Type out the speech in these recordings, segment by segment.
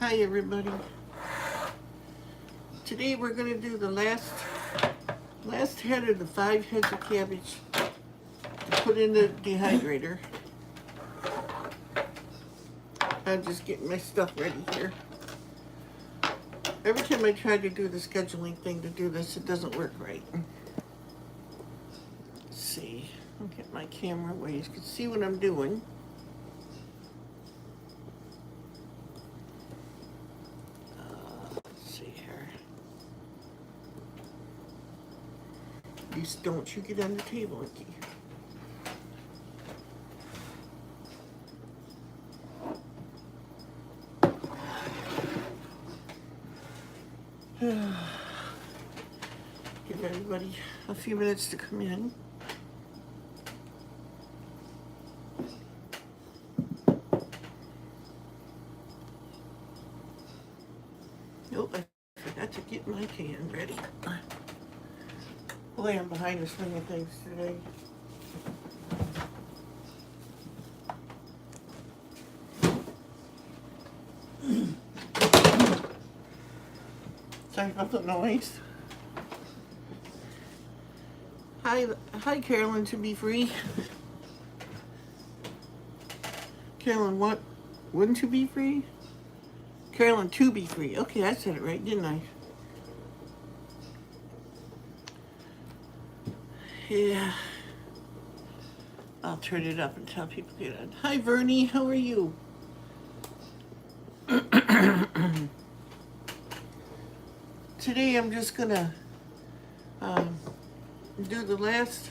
Hi everybody. Today we're going to do the last head of the 5 heads of cabbage to put in the dehydrator. I'm just getting my stuff ready here. Every time I try to do the scheduling thing to do this, it doesn't work right. Let's see. I'll get my camera where you can see what I'm doing. Let's see here. Please don't you get on the table, Nikki. Give everybody a few minutes to come in. Oh, I forgot to get my pan ready. Boy, I'm behind the swing of things today. Sorry about the noise. Hi, Carolyn, to be free. Carolyn, what? Wouldn't you be free? Carolyn, to be free. Okay, I said it right, didn't I? Yeah. I'll turn it up until people get on. Hi, Vernie, how are you? Today I'm just gonna do the last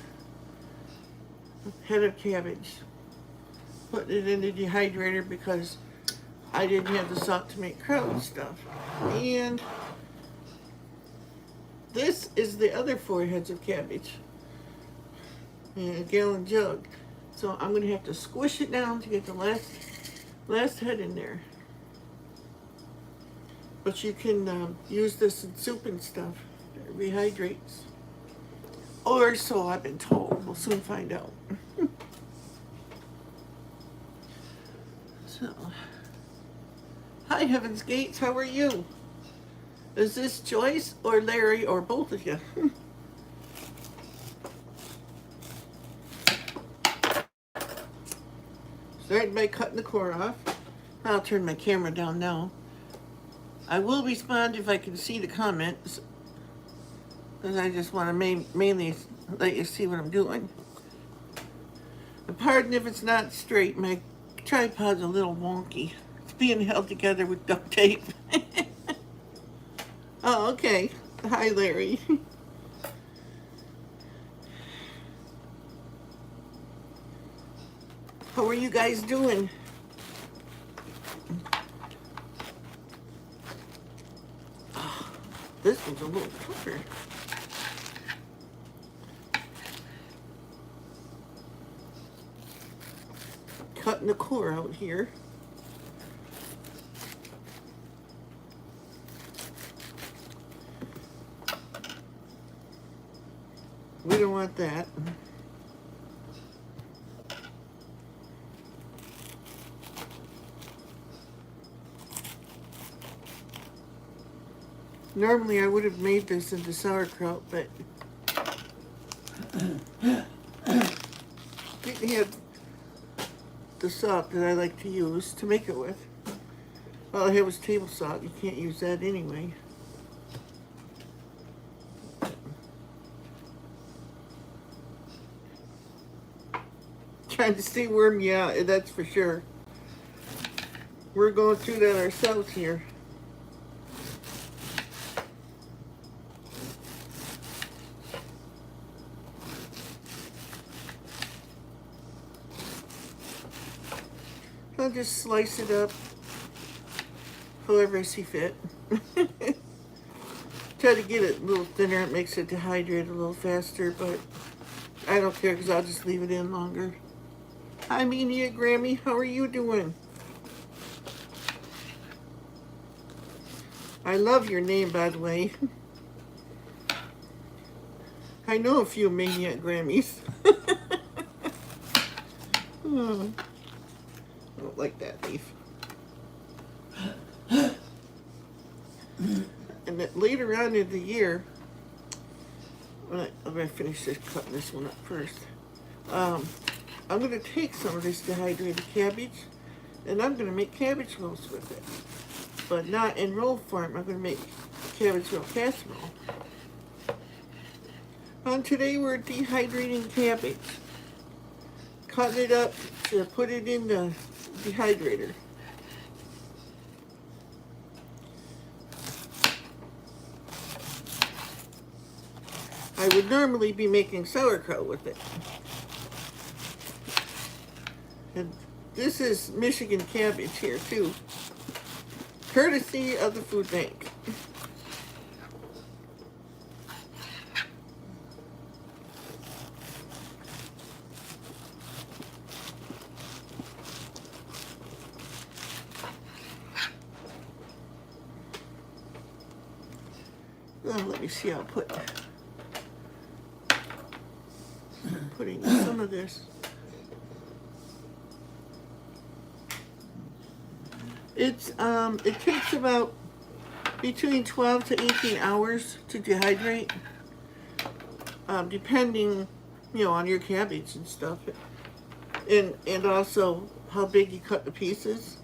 head of cabbage. Put it in the dehydrator because I didn't have the salt to make crowd stuff. And this is the other 4 heads of cabbage in a gallon jug. So I'm gonna have to squish it down to get the last head in there. But you can use this in soup and stuff. It rehydrates. Or so I've been told. We'll soon find out. So, hi Heaven's Gates, how are you? Is this Joyce or Larry or both of you? Starting by cutting the core off. I'll turn my camera down now. I will respond if I can see the comments, because I just want to mainly let you see what I'm doing. And pardon if it's not straight, my tripod's a little wonky. It's being held together with duct tape. Oh, okay. Hi, Larry. How are you guys doing? This one's a little tougher. Cutting the core out here. We don't want that. Normally I would have made this into sauerkraut, but didn't have the salt that I like to use to make it with. All I had was table salt. You can't use that anyway. Trying to stay warm, yeah, that's for sure. We're going through that ourselves here. I'll just slice it up however I see fit. Try to get it a little thinner. It makes it dehydrate a little faster, but I don't care because I'll just leave it in longer. Hi, Meania Grammy. How are you doing? I love your name, by the way. I know a few Maniac Grammys. Oh, I don't like that leaf. And then later on in the year, I'm gonna finish this, cutting this one up first. I'm gonna take some of this dehydrated cabbage, and I'm gonna make cabbage rolls with it, but not in roll form. I'm gonna make cabbage roll casserole. Today we're dehydrating cabbage, cutting it up to put it in the dehydrator. I would normally be making sauerkraut with it. And this is Michigan cabbage here too, courtesy of the food bank. Well, let me see, I'll putting some of this. It takes about between 12 to 18 hours to dehydrate, depending, on your cabbage and stuff, and also how big you cut the pieces.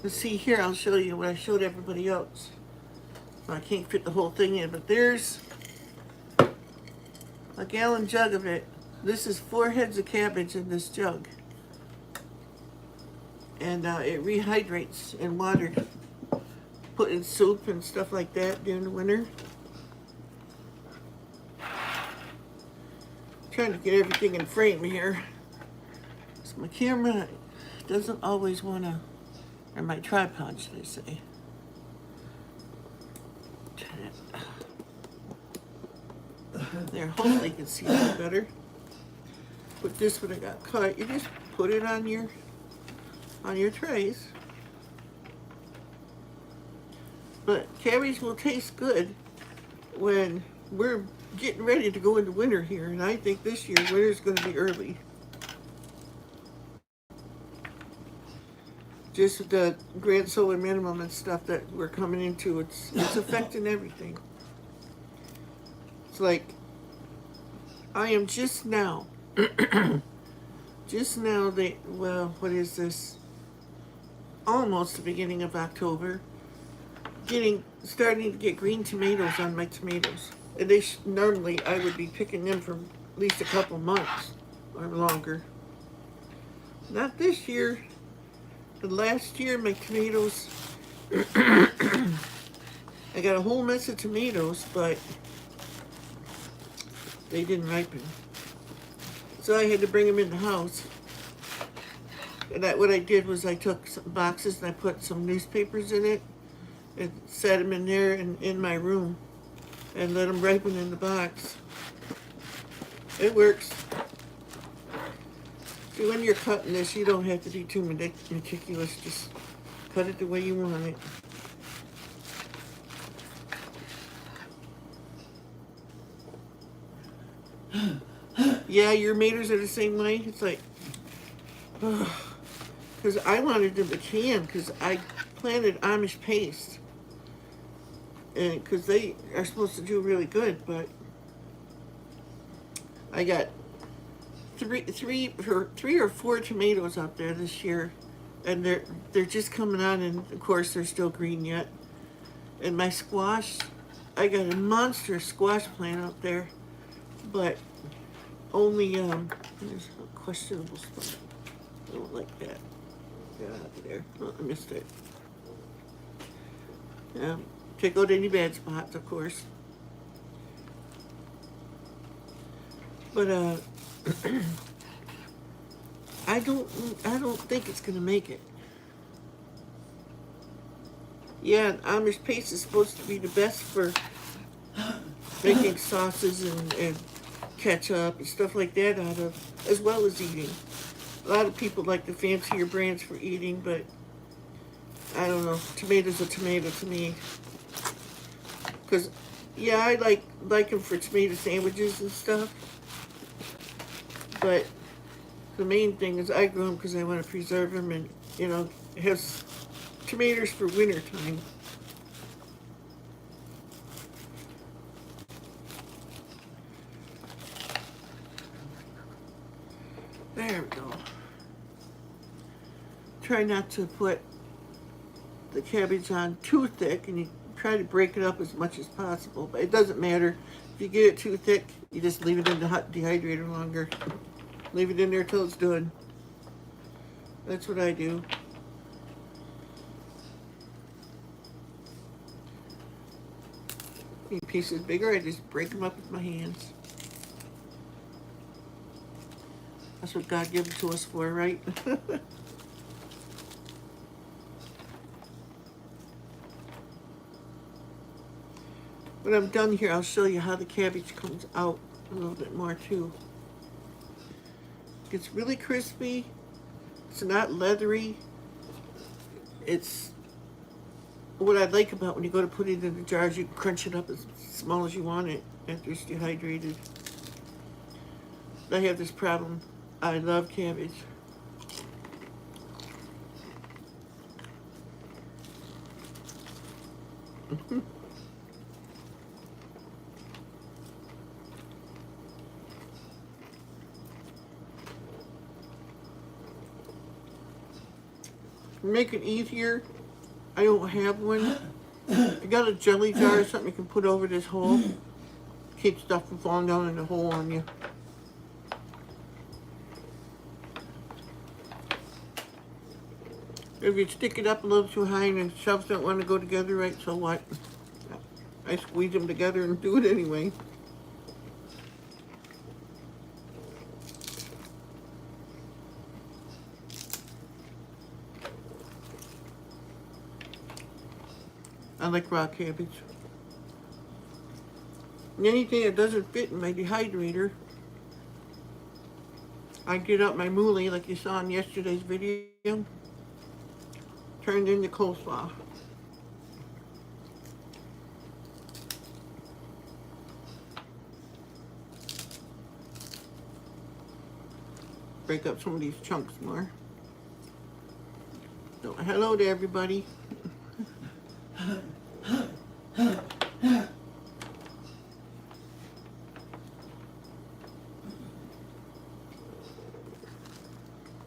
Let's see here, I'll show you what I showed everybody else. I can't fit the whole thing in, but there's a gallon jug of it. This is 4 heads of cabbage in this jug. And it rehydrates in water. Put in soup and stuff like that during the winter. Trying to get everything in frame here. So my camera doesn't always want to, or my tripod should I say. There, hopefully you can see that better. But this one I got cut. You just put it on your trays. But cabbage will taste good when we're getting ready to go into winter here, and I think this year winter's going to be early. Just with the grand solar minimum and stuff that we're coming into, it's affecting everything. It's like I am just now what is this? Almost the beginning of October, starting to get green tomatoes on my tomatoes. And normally I would be picking them for at least a couple months or longer. Not this year. But last year my tomatoes, I got a whole mess of tomatoes, but they didn't ripen. So I had to bring them in the house. And what I did was I took some boxes and I put some newspapers in it and set them in there in my room and let them ripen in the box. It works. See, when you're cutting this, you don't have to be too meticulous. Just cut it the way you want it. Yeah, your tomatoes are the same way. It's like, because I wanted them to can, because I planted Amish paste, and because they are supposed to do really good, but I got three or four tomatoes out there this year, and they're just coming on, and of course they're still green yet. And my squash, I got a monster squash plant out there, but only there's a questionable spot. I don't like that. Get out of there. Oh, I missed it. Check out any bad spots, of course. But I don't think it's gonna make it. Yeah, Amish paste is supposed to be the best for making sauces and ketchup and stuff like that out of, as well as eating. A lot of people like the fancier brands for eating, but I don't know. Tomatoes are tomato to me. Because, yeah, I like them for tomato sandwiches and stuff. But the main thing is I grow them because I want to preserve them and, have tomatoes for winter time. There we go. Try not to put the cabbage on too thick, and you try to break it up as much as possible, but it doesn't matter. If you get it too thick, you just leave it in the hot dehydrator longer. Leave it in there till it's done. That's what I do. Any pieces bigger, I just break them up with my hands. That's what God gave it to us for, right? When I'm done here, I'll show you how the cabbage comes out a little bit more too. It's really crispy. It's not leathery. It's what I like about when you go to put it in the jars, you can crunch it up as small as you want it after it's dehydrated. I have this problem. I love cabbage. To make it easier, I don't have one. I got a jelly jar or something you can put over this hole. Keep stuff from falling down in the hole on you. If you stick it up a little too high and the shelves don't want to go together right, so what? I squeeze them together and do it anyway. I like raw cabbage. And anything that doesn't fit in my dehydrator, I get out my mouli like you saw in yesterday's video, turned into coleslaw. Break up some of these chunks more. So, hello to everybody.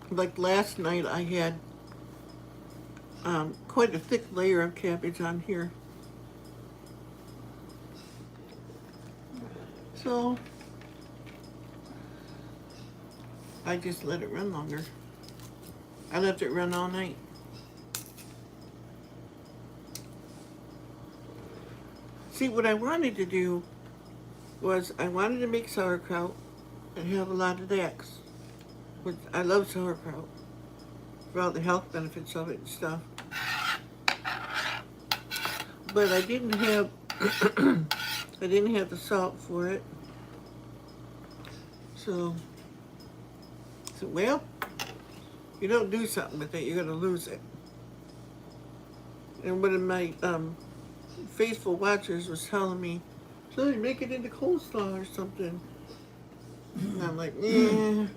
Like last night, I had quite a thick layer of cabbage on here. So I just let it run longer. I left it run all night. See, what I wanted to do was I wanted to make sauerkraut and have a lot of that. Which I love sauerkraut for all the health benefits of it and stuff. But I didn't have I didn't have the salt for it. So well, you don't do something with it, you're gonna lose it. And one of my faithful watchers was telling me, so you make it into coleslaw or something. And I'm like, yeah.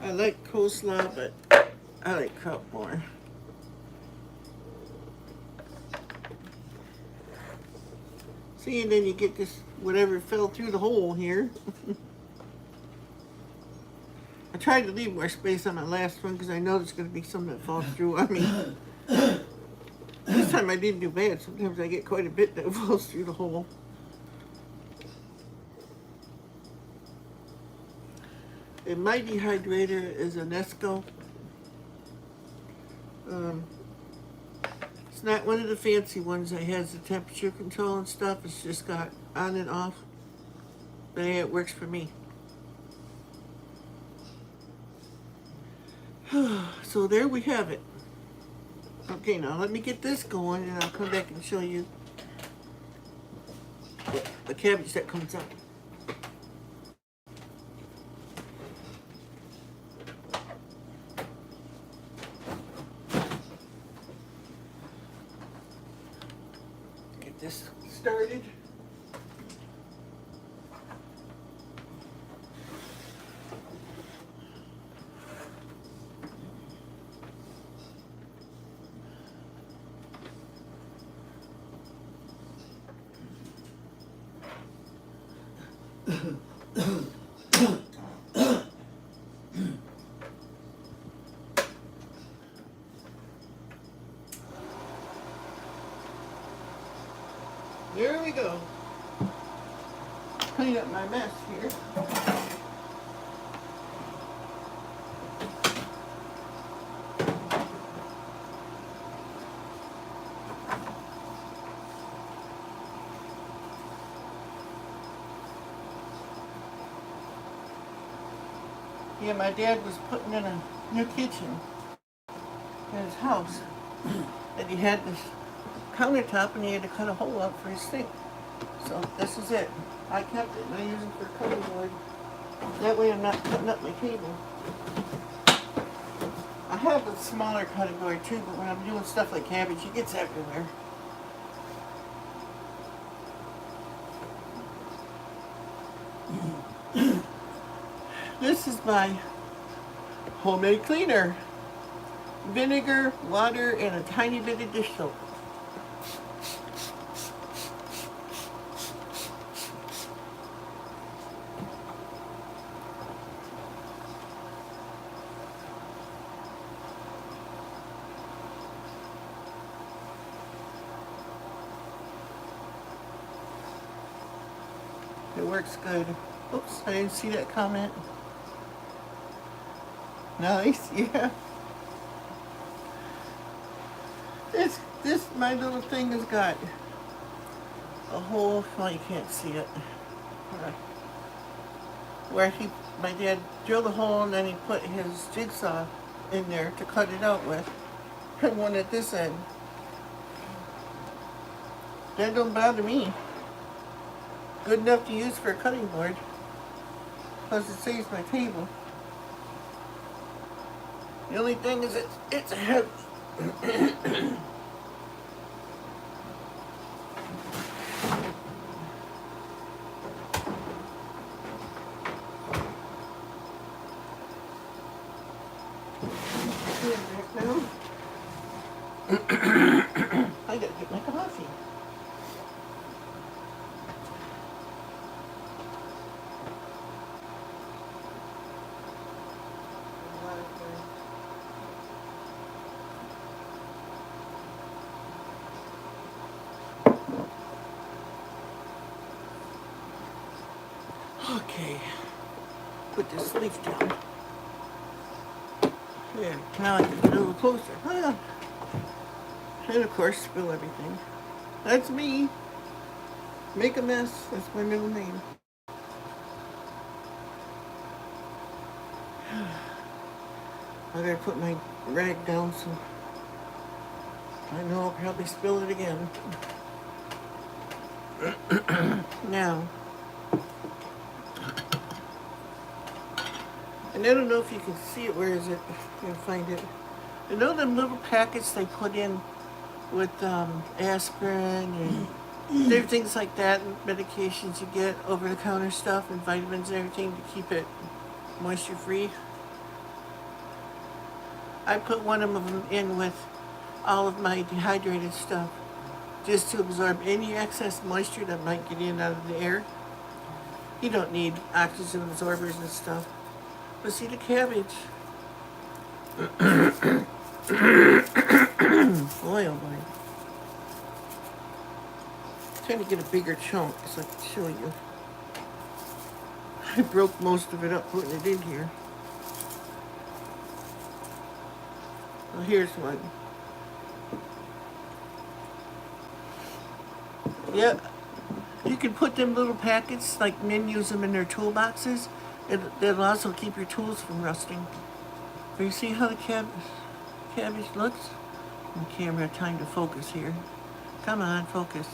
I like coleslaw, but I like kraut more. See, and then you get this, whatever fell through the hole here. I tried to leave more space on my last one because I know there's going to be some that falls through. I mean, this time I didn't do bad. Sometimes I get quite a bit that falls through the hole. And my dehydrator is a Nesco. It's not one of the fancy ones that has the temperature control and stuff. It's just got on and off. But yeah, it works for me. So there we have it. Okay, now let me get this going and I'll come back and show you the cabbage that comes out. Get this started. my mess here. Yeah, my dad was putting in a new kitchen in his house. And he had this countertop and he had to cut a hole out for his sink. So this is it. I kept it and I use it for cutting board. That way I'm not cutting up my table. I have a smaller cutting board too, but when I'm doing stuff like cabbage, it gets everywhere. This is my homemade cleaner. Vinegar, water, and a tiny bit of dish soap. It works good. Oops, I didn't see that comment. Nice, yeah. This my little thing has got a hole. Well, you can't see it. Where my dad drilled a hole and then he put his jigsaw in there to cut it out with. And one at this end. That don't bother me. Good enough to use for a cutting board. Plus it saves my table. The only thing is it's heavy. I gotta get my coffee. Okay, put this leaf down. Yeah, now I can get a little closer. Ah. And of course, spill everything. That's me. Make a mess. That's my middle name. I gotta put my rag down so I know I'll probably spill it again. Now, and I don't know if you can see it. Where is it? I can find it. You know them little packets they put in with aspirin and different things like that, and medications you get, over-the-counter stuff and vitamins and everything to keep it moisture-free. I put one of them in with all of my dehydrated stuff just to absorb any excess moisture that might get in out of the air. You don't need oxygen absorbers and stuff. But see the cabbage. Boy, oh boy. I'm trying to get a bigger chunk so I can show you. I broke most of it up putting it in here. Well, here's one. Yep. You can put them little packets, like men use them in their toolboxes. It'll also keep your tools from rusting. But you see how the cabbage looks? The camera, time to focus here. Come on, focus.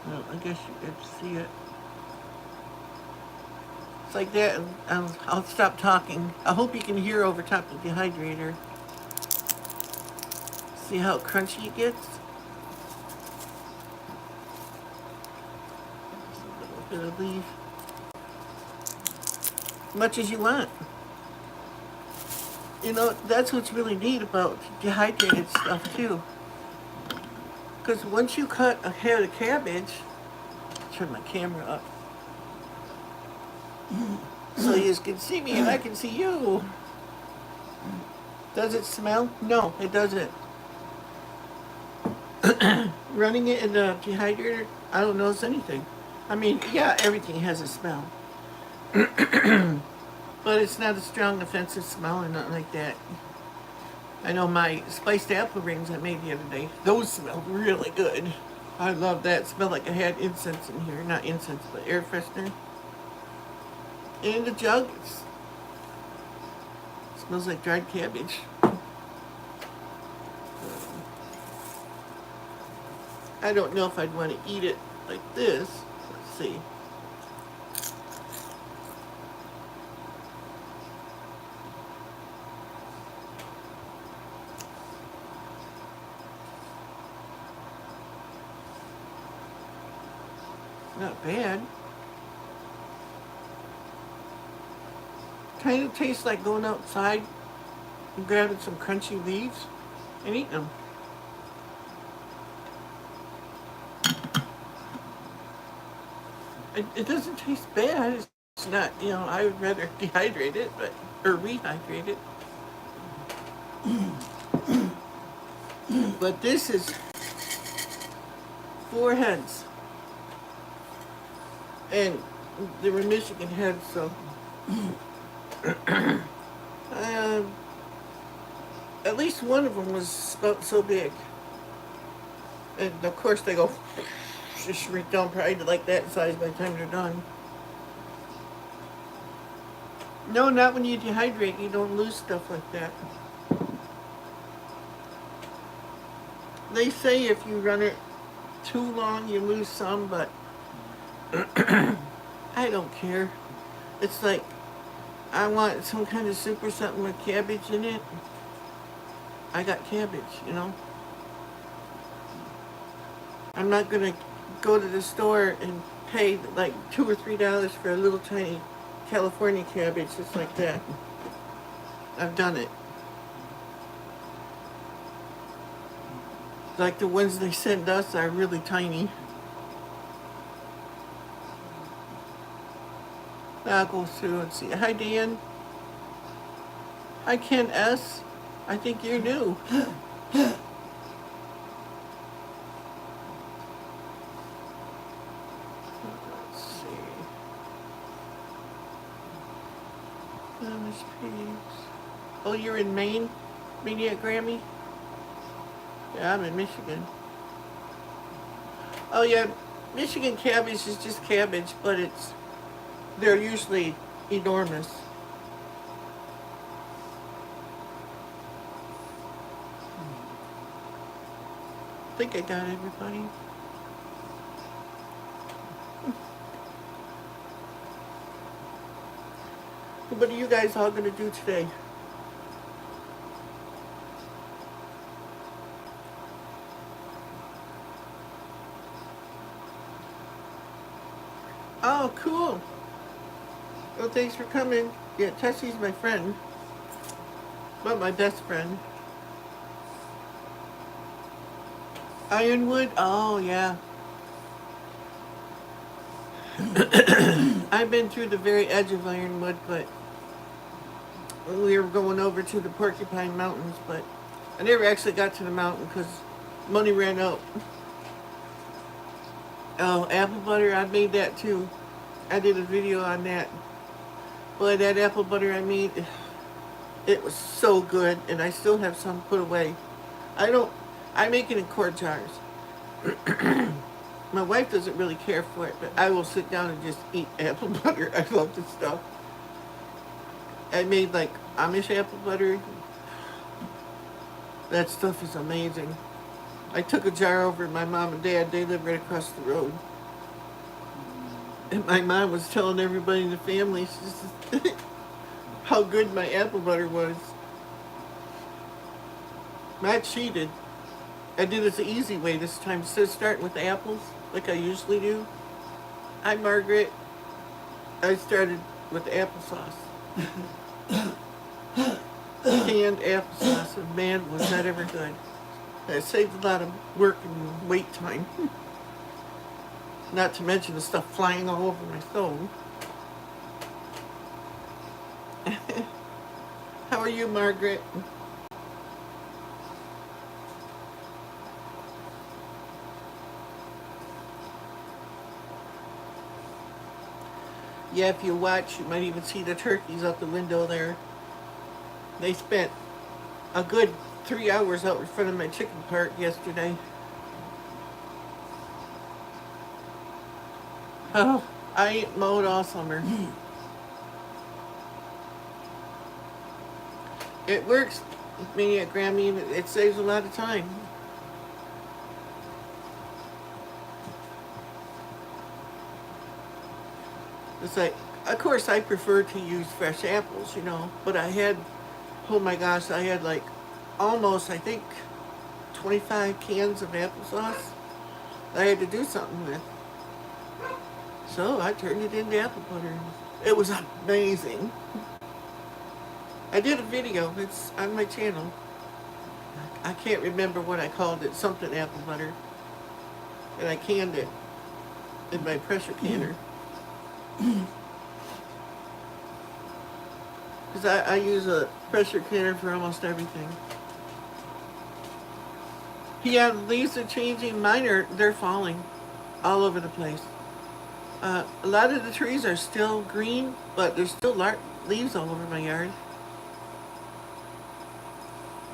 Well, I guess you could see it. It's like that. I'll stop talking. I hope you can hear over top the dehydrator. See how crunchy it gets? Just a little bit of leaf. As much as you want. You know, that's what's really neat about dehydrated stuff too. Because once you cut a head of cabbage, turn my camera up so you can see me and I can see you. Does it smell? No, it doesn't. running it in the dehydrator, I don't notice anything. I mean, yeah, everything has a smell. But it's not a strong, offensive smell or nothing like that. I know my spiced apple rings I made the other day, those smell really good. I love that. Smell like I had incense in here. Not incense, but air freshener. And the jug smells like dried cabbage. I don't know if I'd want to eat it like this. Let's see. Not bad. Kind of tastes like going outside and grabbing some crunchy leaves and eating them. It doesn't taste bad. It's not, you know, I would rather dehydrate it, or rehydrate it. But this is 4 heads. And they were Michigan heads, so at least one of them was about so big. And of course they go just shrink down probably to like that size by the time they're done. No, not when you dehydrate. You don't lose stuff like that. They say if you run it too long, you lose some, but I don't care. It's like I want some kind of soup or something with cabbage in it. I got cabbage, you know. I'm not gonna go to the store and pay like $2 or $3 for a little tiny California cabbage just like that. I've done it. Like the ones they send us are really tiny. I'll go through and see. Hi, Dan. Hi, Ken S. I think you're new. Let's see. Oh, you're in Maine? Media Grammy? Yeah, I'm in Michigan. Oh, yeah. Michigan cabbage is just cabbage, but they're usually enormous. I think I got everybody. What are you guys all going to do today? Oh, cool. Well, thanks for coming. Yeah, Tessie's my friend. Well, my best friend. Ironwood? Oh, yeah. I've been through the very edge of Ironwood, but we were going over to the Porcupine Mountains, but I never actually got to the mountain because money ran out. Oh, apple butter, I made that too. I did a video on that. Boy, that apple butter I made, it was so good, and I still have some put away. I make it in quart jars. My wife doesn't really care for it, but I will sit down and just eat apple butter. I love this stuff. I made like Amish apple butter. That stuff is amazing. I took a jar over to my mom and dad. They live right across the road. And my mom was telling everybody in the family how good my apple butter was. I cheated. I did it the easy way this time. Instead of starting with apples, like I usually do. Hi, Margaret. I started with applesauce. Canned applesauce, and man, was that ever good. It saved a lot of work and wait time. Not to mention the stuff flying all over my stove. How are you, Margaret? Yeah, if you watch, you might even see the turkeys out the window there. They spent a good 3 hours out in front of my chicken park yesterday. Oh, I ain't mowed all summer. It works, me at Grammy, and it saves a lot of time. It's like, of course, I prefer to use fresh apples, but I had, oh my gosh, I had like almost, I think, 25 cans of applesauce I had to do something with. So I turned it into apple butter. It was amazing. I did a video, it's on my channel. I can't remember what I called it, something apple butter. And I canned it in my pressure canner. Because I use a pressure canner for almost everything. Yeah, the leaves are changing. They're falling all over the place. A lot of the trees are still green, but there's still leaves all over my yard.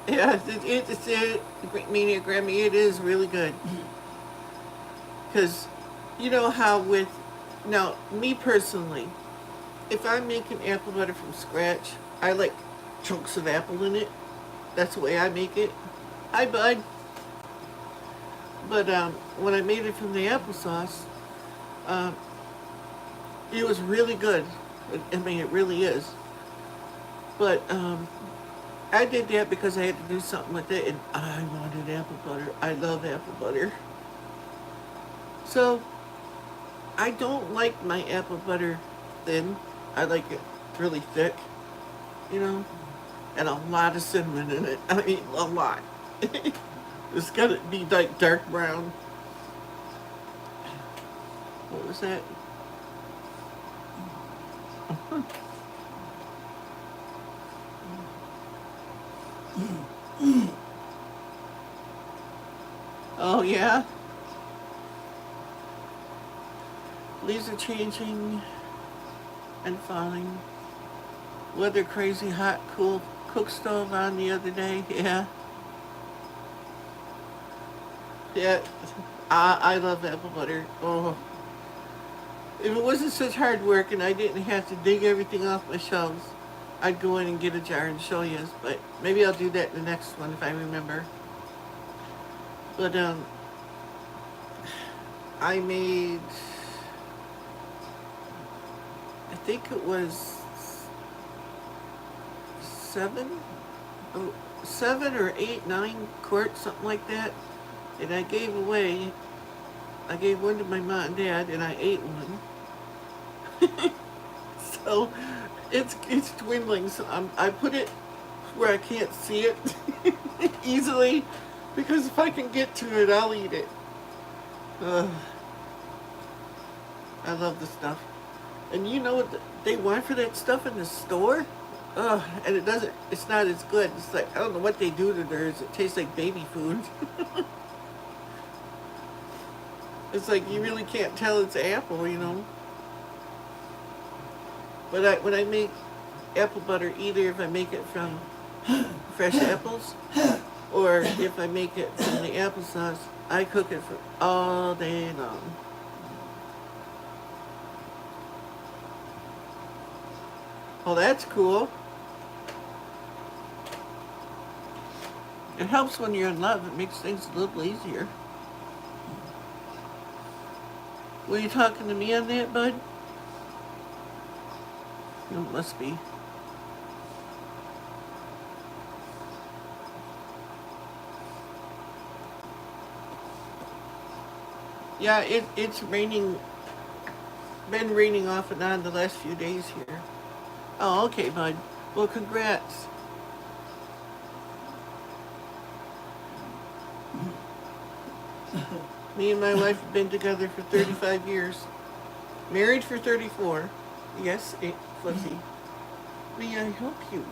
Yeah, Mania Grammy, it is really good. Because you know how now, me personally, if I'm making apple butter from scratch, I like chunks of apple in it. That's the way I make it. Hi, bud. But when I made it from the applesauce, it was really good. I mean, it really is. But I did that because I had to do something with it, and I wanted apple butter. I love apple butter. So I don't like my apple butter thin. I like it really thick, and a lot of cinnamon in it. I mean, a lot. It's gotta be like dark brown. What was that? Oh yeah? Leaves are changing and falling. Weather crazy hot, cool cook stove on the other day. Yeah. Yeah. I love apple butter. Oh. If it wasn't such hard work and I didn't have to dig everything off my shelves, I'd go in and get a jar and show you. But maybe I'll do that in the next one if I remember. But I made, I think it was 7 or 8, 9 quarts, something like that. And I gave one to my mom and dad, and I ate one. So it's dwindling. So I put it where I can't see it easily, because if I can get to it, I'll eat it. I love the stuff. And you know what they want for that stuff in the store? And it's not as good. It's like, I don't know what they do to theirs. It tastes like baby food. It's like you really can't tell it's apple, But when I make apple butter, either if I make it from fresh apples or if I make it from the applesauce, I cook it for all day long. Well, that's cool. It helps when you're in love. It makes things a little easier. Were you talking to me on that, bud? It must be. Yeah, it's raining. Been raining off and on the last few days here. Oh, okay, bud. Well, congrats. Me and my wife have been together for 35 years. Married for 34. Yes, Fuzzy. May I help you?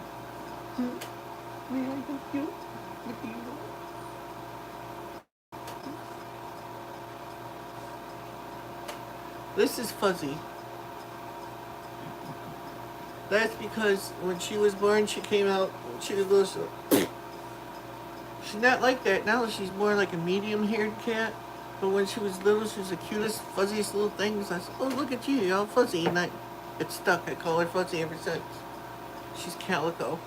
May I help you? What do you want? This is Fuzzy. That's because when she was born, she came out, she was little. She's not like that now. She's more like a medium-haired cat. But when she was little, she was the cutest, fuzziest little things. I said, "Oh, look at you, you're all fuzzy." And it's stuck. I call her Fuzzy ever since. She's calico.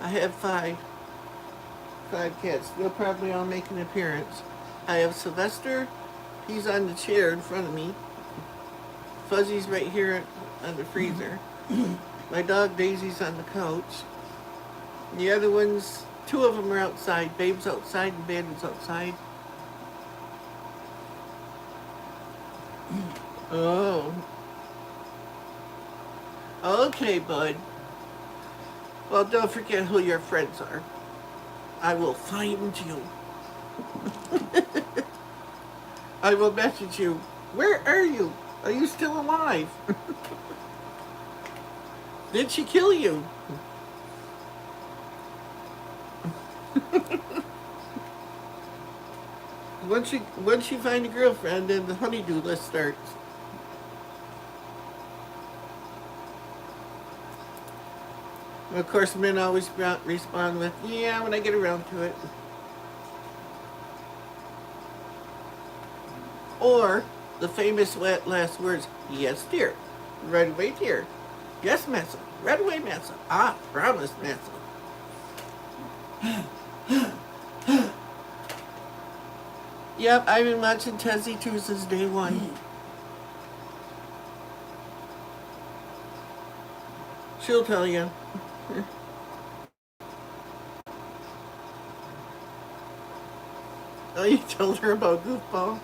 I have five cats. They'll probably all make an appearance. I have Sylvester. He's on the chair in front of me. Fuzzy's right here on the freezer. My dog Daisy's on the couch. The other ones, two of them are outside. Babe's outside and Bandit's outside. Oh. Okay, bud. Well, don't forget who your friends are. I will find you. I will message you. Where are you? Are you still alive? Did she kill you? Once you find a girlfriend, then the honeydew list starts. Of course, men always respond with, "Yeah, when I get around to it." Or the famous last words, "Yes, dear." "Right away, dear." "Yes, massa." "Right away, massa." "Ah, promise, massa." Yep, I've been watching Tessie too since day one. She'll tell you. Oh, you told her about Goofball?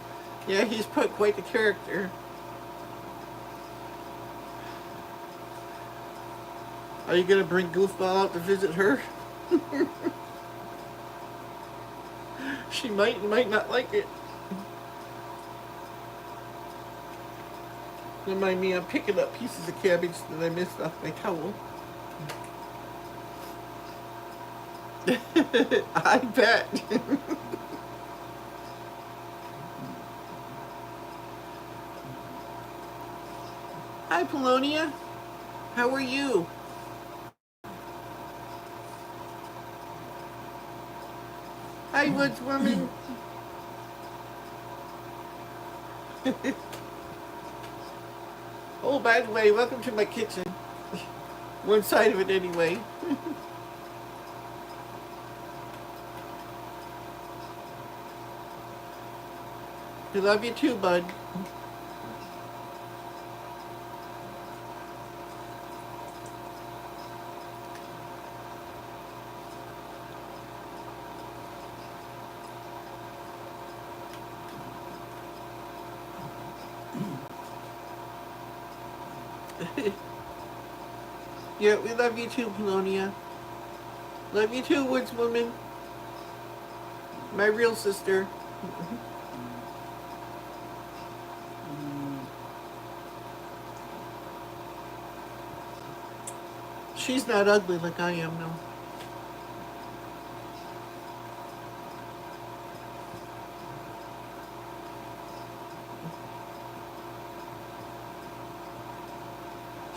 Yeah, he's put quite the character. Are you going to bring Goofball out to visit her? She might not like it. Remind me, I'm picking up pieces of cabbage that I missed off my towel. I bet. Hi, Polonia. How are you? Hi, Woods Woman. Oh, by the way, welcome to my kitchen. One side of it anyway. I love you too, bud. Yeah, we love you too, Polonia. Love you too, Woods Woman. My real sister. She's not ugly like I am, no.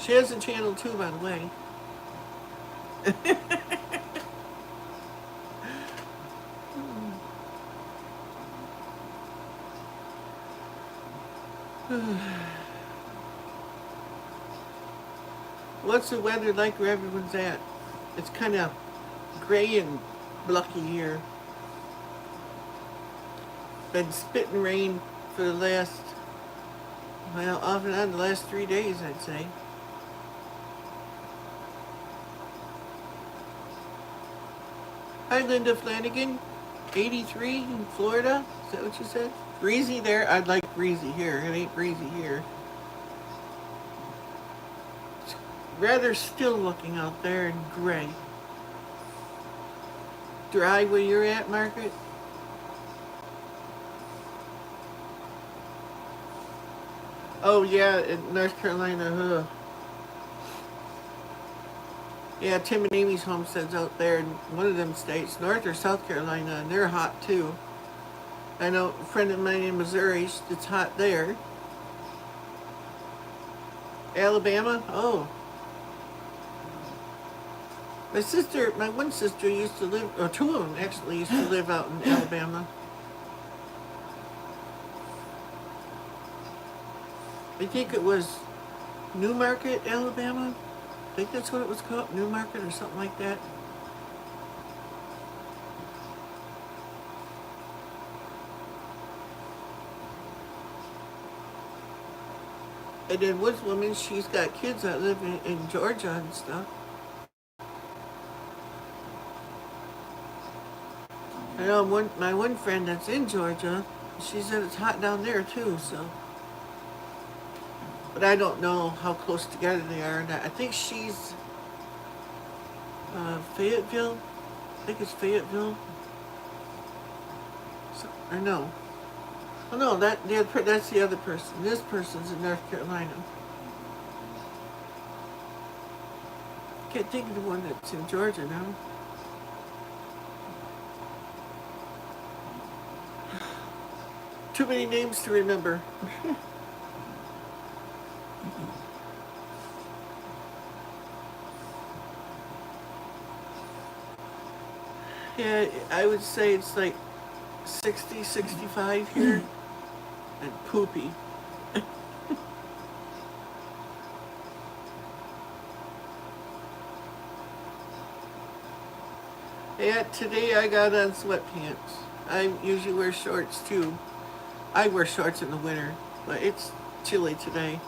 She has a channel too, by the way. What's the weather like where everyone's at? It's kind of gray and blucky here. Been spitting rain for the last, well, off and on the last 3 days, I'd say. Hi, Linda Flanagan. 83 in Florida. Is that what you said? Breezy there? I'd like breezy here. It ain't breezy here. It's rather still looking out there and gray. Dry where you're at, Margaret? Oh, yeah, in North Carolina. Huh. Yeah, Tim and Amy's homestead's out there in one of them states, North or South Carolina, and they're hot too. I know a friend of mine in Missouri, it's hot there. Alabama? Oh. My one sister used to live, or two of them actually used to live out in Alabama. I think it was Newmarket, Alabama. I think that's what it was called, Newmarket or something like that. And then Woods woman, she's got kids that live in Georgia and stuff. I know my one friend that's in Georgia, she said it's hot down there too, so. But I don't know how close together they are. And I think she's Fayetteville. I think it's Fayetteville. So, or no. Oh no, that's the other person. This person's in North Carolina. Can't think of the one that's in Georgia now. Too many names to remember. Yeah, I would say it's like 60, 65 here. And poopy. Yeah, today I got on sweatpants. I usually wear shorts too. I wear shorts in the winter, but it's chilly today.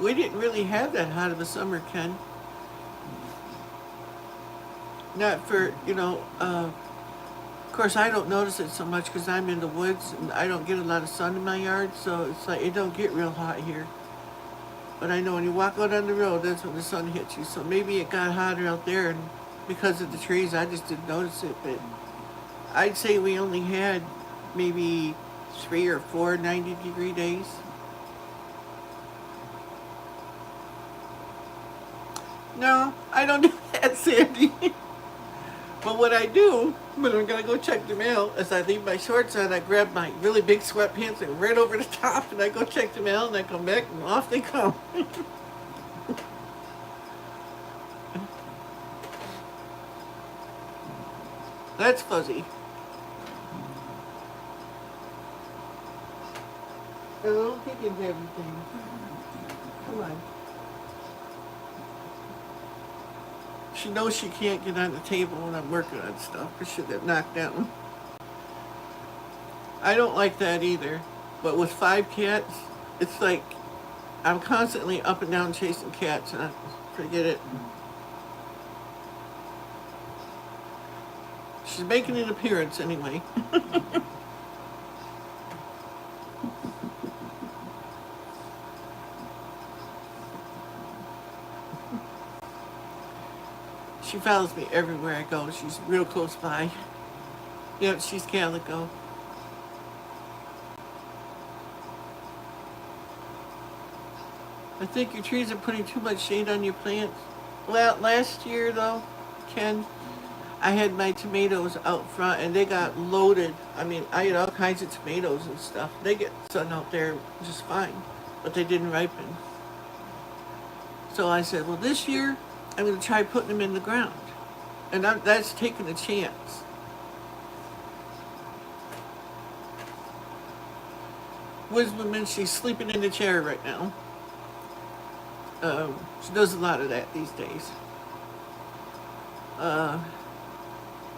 We didn't really have that hot of a summer, Ken. Not for, of course I don't notice it so much because I'm in the woods and I don't get a lot of sun in my yard, so it's like it don't get real hot here. But I know when you walk out on the road, that's when the sun hits you. So maybe it got hotter out there, and because of the trees, I just didn't notice it. But I'd say we only had maybe 3 or 4 90-degree days. No, I don't do that, Sandy. But what I do when I'm gonna go check the mail is I leave my shorts on, I grab my really big sweatpants and right over the top, and I go check the mail, and I come back and off they come. That's fuzzy. I don't think it's everything. Come on. She knows she can't get on the table when I'm working on stuff because she'll get knocked down. I don't like that either. But with 5 cats, it's like I'm constantly up and down chasing cats, and I forget it. She's making an appearance anyway. She follows me everywhere I go. She's real close by. Yep, she's calico. I think your trees are putting too much shade on your plants. Well, last year though, Ken, I had my tomatoes out front and they got loaded. I mean, I had all kinds of tomatoes and stuff. They get sun out there just fine, but they didn't ripen. So I said, well, this year I'm going to try putting them in the ground. And that's taking a chance. Wisdom, she's sleeping in the chair right now. She does a lot of that these days.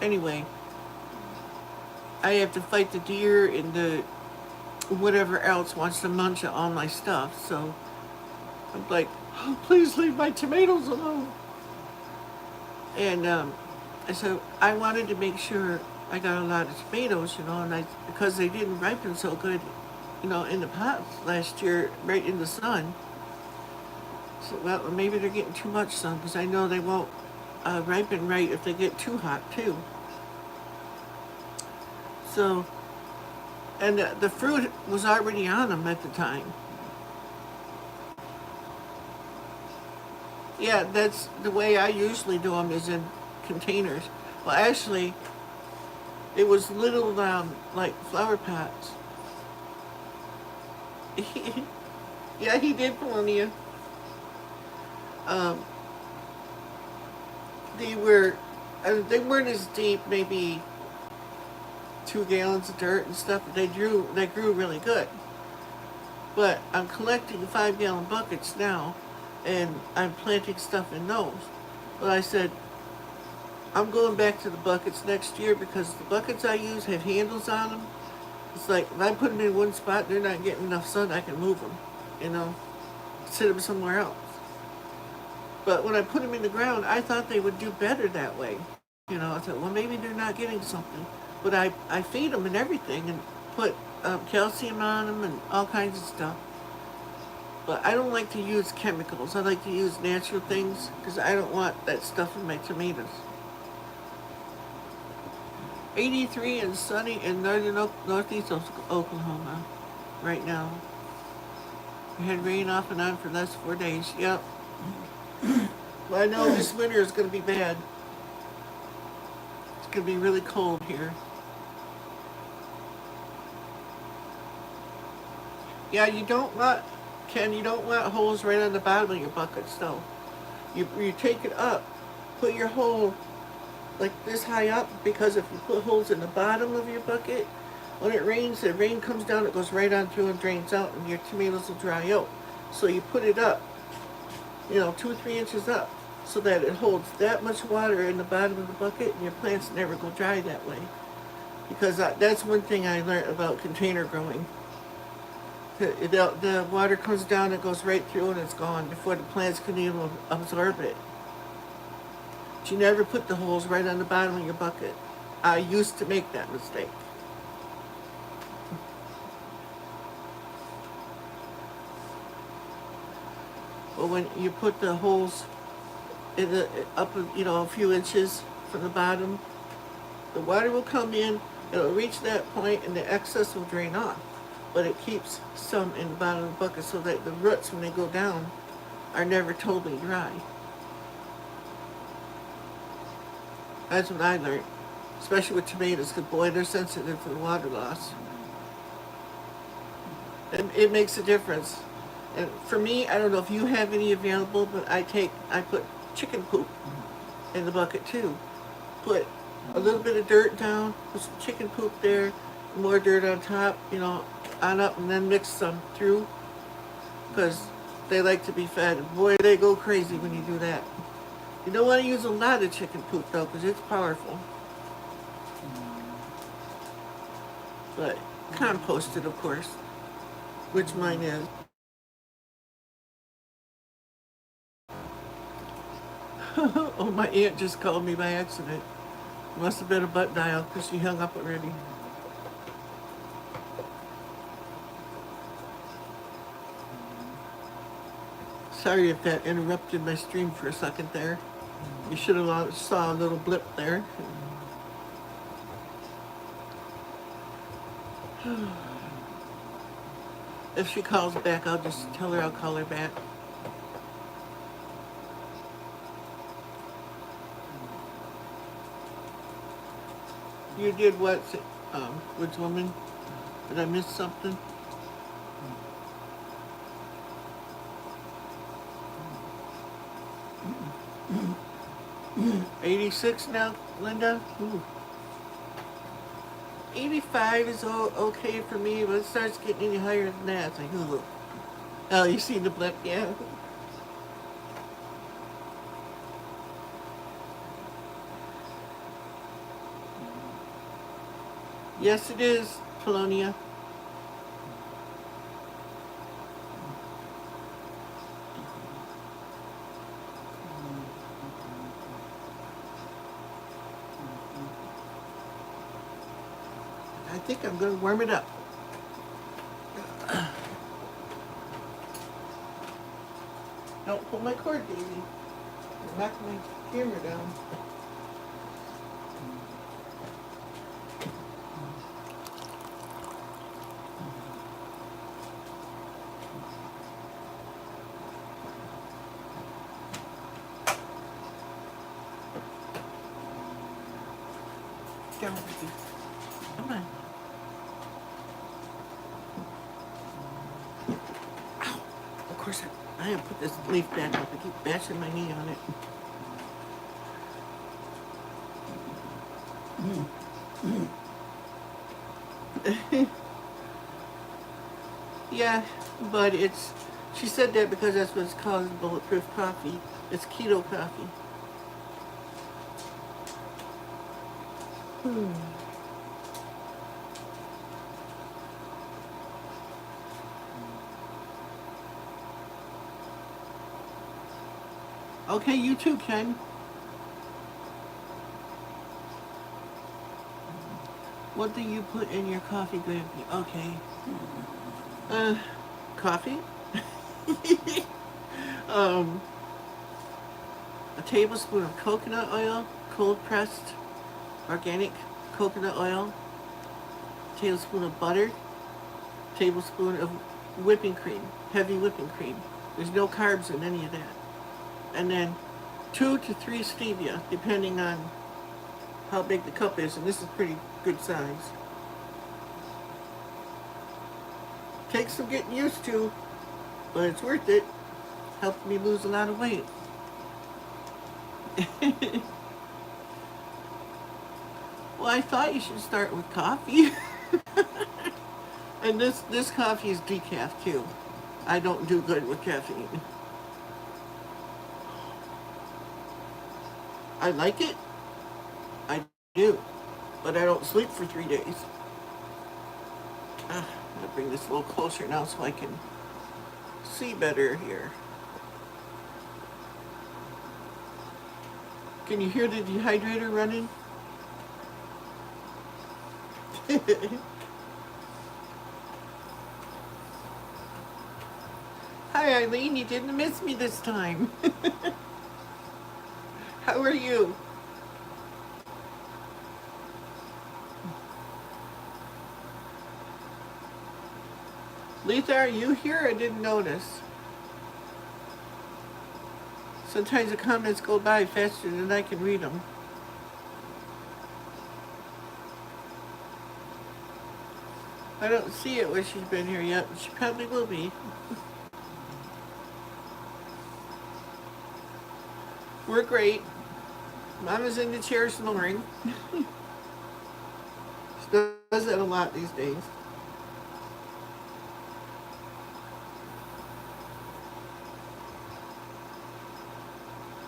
Anyway, I have to fight the deer and the whatever else wants to munch at all my stuff. So I'm like, oh, please leave my tomatoes alone. And so I wanted to make sure I got a lot of tomatoes, and because they didn't ripen so good, in the pots last year, right in the sun. So, well, maybe they're getting too much sun because I know they won't ripen right if they get too hot too. So, and the fruit was already on them at the time. Yeah, that's the way I usually do them, is in containers. Well, actually, it was little like flower pots, Yeah, he did, Polonia. Um, they were, they weren't as deep, maybe 2 gallons of dirt and stuff, but they grew really good. But I'm collecting 5 gallon buckets now, and I'm planting stuff in those. But I said, I'm going back to the buckets next year because the buckets I use have handles on them. It's like if I put them in one spot, they're not getting enough sun, I can move them, you know, sit them somewhere else. But when I put them in the ground, I thought they would do better that way. You know, I thought, well, maybe they're not getting something. But I feed them and everything and put calcium on them and all kinds of stuff. But I don't like to use chemicals. I like to use natural things because I don't want that stuff in my tomatoes. 83 and sunny in northeast Oklahoma right now. We had rain off and on for the last 4 days. Yep. Well, I know this winter is going to be bad. It's going to be really cold here. Yeah, you don't want, Ken, you don't want holes right on the bottom of your buckets, though. You take it up, put your hole like this high up, because if you put holes in the bottom of your bucket, when it rains, the rain comes down, it goes right on through and drains out, and your tomatoes will dry out. So you put it up, you know, 2 or 3 inches up, so that it holds that much water in the bottom of the bucket, and your plants never go dry that way. Because that's one thing I learned about container growing. The water comes down, it goes right through, and it's gone before the plants can even absorb it. But you never put the holes right on the bottom of your bucket. I used to make that mistake. But when you put the holes in the up, you know, a few inches from the bottom, the water will come in, it'll reach that point, and the excess will drain off. But it keeps some in the bottom of the bucket so that the roots, when they go down, are never totally dry. That's what I learned, especially with tomatoes, because boy, they're sensitive to the water loss. And it makes a difference. And for me, I don't know if you have any available, but I put chicken poop in the bucket too. Put a little bit of dirt down, put some chicken poop there, more dirt on top, you know, on up, and then mix some through, because they like to be fed. And boy, they go crazy when you do that. You don't want to use a lot of chicken poop though, because it's powerful. But composted, of course, which mine is. Oh, my aunt just called me by accident. Must have been a butt dial because she hung up already. Sorry if that interrupted my stream for a second there. You should have saw a little blip there. If she calls back, I'll just tell her I'll call her back. You did what, which woman? Did I miss something? '86 now, Linda? Ooh. 85 is okay for me, but it starts getting any higher than that. It's like, ooh. Oh, you see the blip? Yeah. Yes, it is, Polonia. I think I'm going to warm it up. Don't pull my cord, Davey. Knock my camera down. Down with you. Come on. I have to put this leaf back up. I keep bashing my knee on it. Yeah, but she said that because that's what it's called, bulletproof coffee. It's keto coffee. Okay, you too, Ken. What do you put in your coffee gravy? Okay. Coffee? um, a tablespoon of coconut oil, cold pressed, organic coconut oil, tablespoon of butter, tablespoon of whipping cream, heavy whipping cream. There's no carbs in any of that. And then 2 to 3 stevia, depending on how big the cup is, and this is pretty good size. Takes some getting used to, but it's worth it. Helped me lose a lot of weight. Well, I thought you should start with coffee. And this coffee is decaf too. I don't do good with caffeine. I like it. I do. But I don't sleep for 3 days. I'm going to bring this a little closer now so I can see better here. Can you hear the dehydrator running? Hi Eileen, you didn't miss me this time. How are you? Letha, are you here? I didn't notice. Sometimes the comments go by faster than I can read them. I don't see it where she's been here yet, but she probably will be. We're great. Mama's in the chair snoring. She does that a lot these days.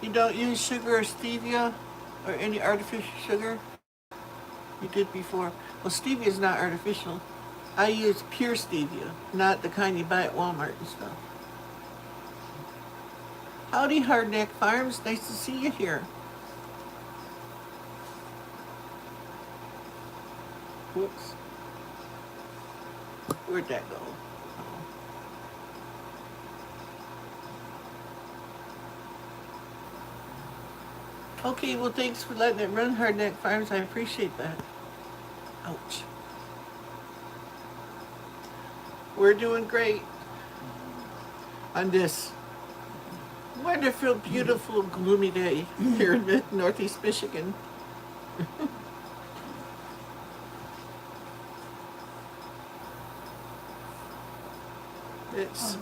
You don't use sugar or stevia or any artificial sugar? You did before. Well, stevia is not artificial. I use pure stevia, not the kind you buy at Walmart and stuff. Howdy, Hardneck Farms. Nice to see you here. Whoops. Where'd that go? Okay, well, thanks for letting it run, Hardneck Farms. I appreciate that. Ouch. We're doing great on this wonderful, beautiful, gloomy day here in Northeast Michigan. It's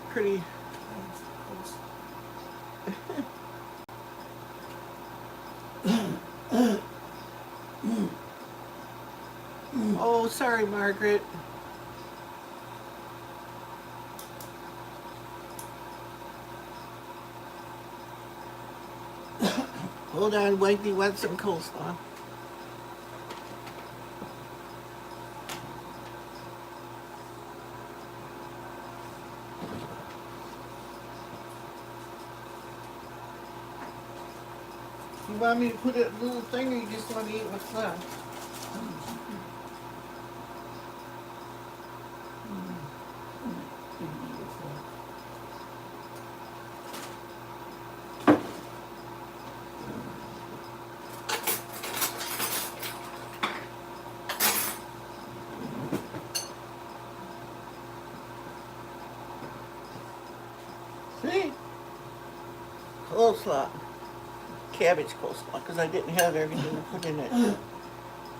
pretty... Oh, sorry, Margaret. Hold on, Wifey wants some coleslaw. You want me to put a little thing, or you just want to eat what's left? See? Coleslaw. Cabbage coleslaw, because I didn't have everything to put in it.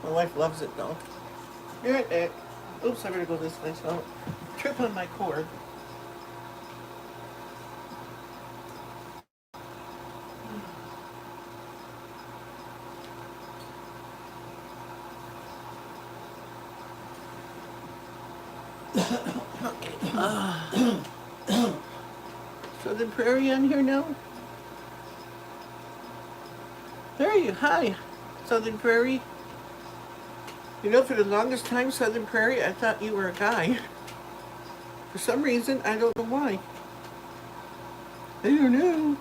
My wife loves it, though. Be right back. Oops, I better go this way, so I don't trip on my cord. Okay. Southern Prairie on here now? There you, hi, Southern Prairie. You know, for the longest time, Southern Prairie, I thought you were a guy. For some reason, I don't know why. I don't know.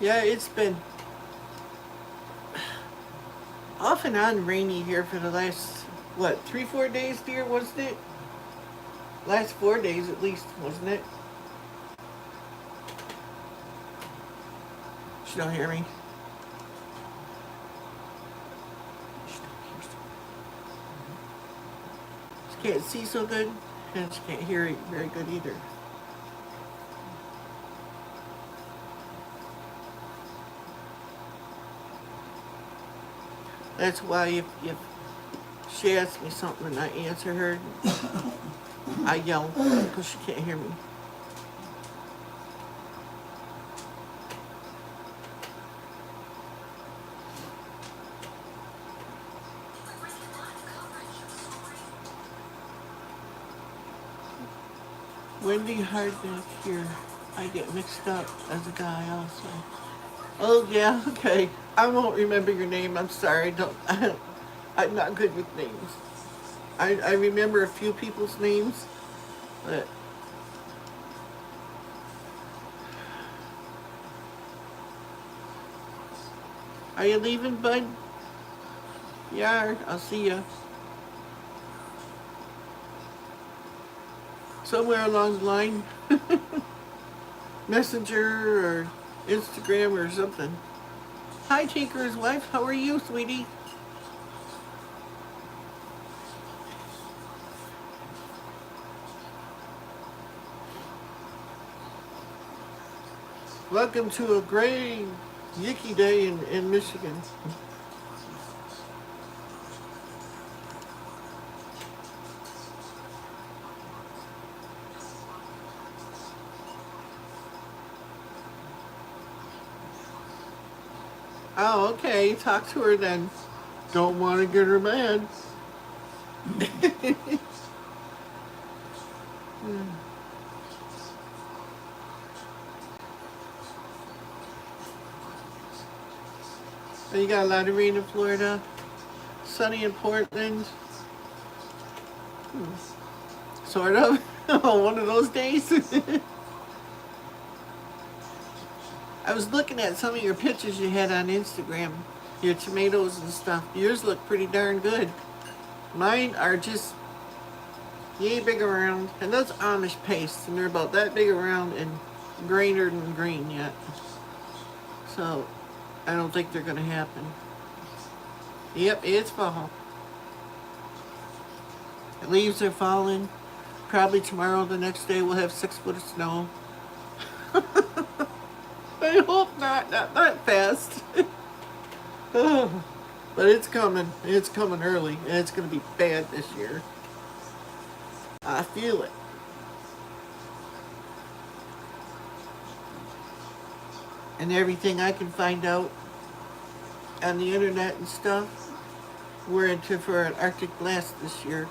Yeah, it's been off and on rainy here for the last, what, 3-4 days, dear, wasn't it? Last 4 days at least, wasn't it? She don't hear me. She can't see so good, and she can't hear it very good either. That's why if she asks me something and I answer her, I yell because she can't hear me. Wendy Hardback here. I get mixed up as a guy also. Oh yeah, okay. I won't remember your name. I'm sorry. I'm not good with names. I remember a few people's names, but are you leaving, bud? Yeah, I'll see ya. Somewhere along the line, Messenger or Instagram or something. Hi, Tinker's wife. How are you, sweetie? Welcome to a gray, yicky day in Michigan. Oh, okay. Talk to her then. Don't want to get her mad. You got a lot of rain in Florida. Sunny in Portland. Sort of. One of those days. I was looking at some of your pictures you had on Instagram. Your tomatoes and stuff. Yours look pretty darn good. Mine are just yay big around. And those Amish pastes. And they're about that big around and grainer than green yet. So I don't think they're going to happen. Yep, it's fall. The leaves are falling. Probably tomorrow, the next day, we'll have 6 foot of snow. I hope not fast. Oh, but it's coming. It's coming early, and it's going to be bad this year. I feel it. And everything I can find out on the internet and stuff, we're into for an Arctic blast this year.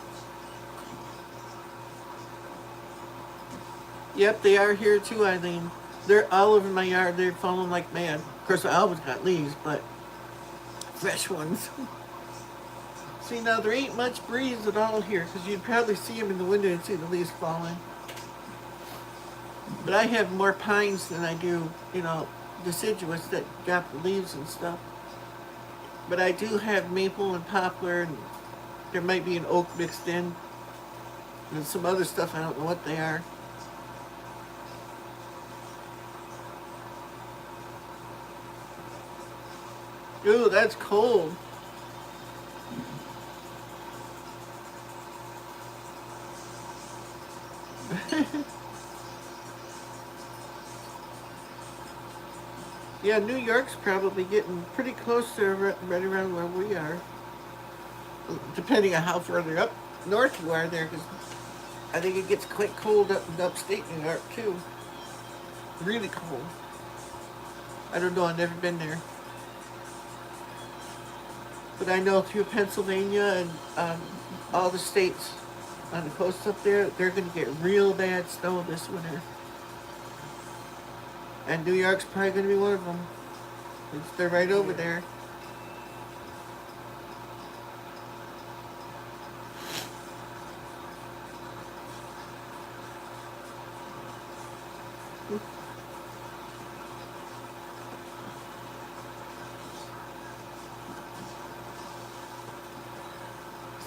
Yep, they are here too, Eileen. They're all over my yard. They're falling like mad. Of course, I always got leaves, but fresh ones. See, now there ain't much breeze at all here, because you'd probably see them in the window and see the leaves falling. But I have more pines than I do, deciduous that got the leaves and stuff. But I do have maple and poplar, and there might be an oak mixed in. And some other stuff, I don't know what they are. Ooh, that's cold. Yeah, New York's probably getting pretty close to right around where we are. Depending on how further up north you are there, because I think it gets quite cold up in upstate New York, too. really cold. I don't know, I've never been there. But I know through Pennsylvania and all the states on the coast up there, they're going to get real bad snow this winter. And New York's probably going to be one of them. They're right over there.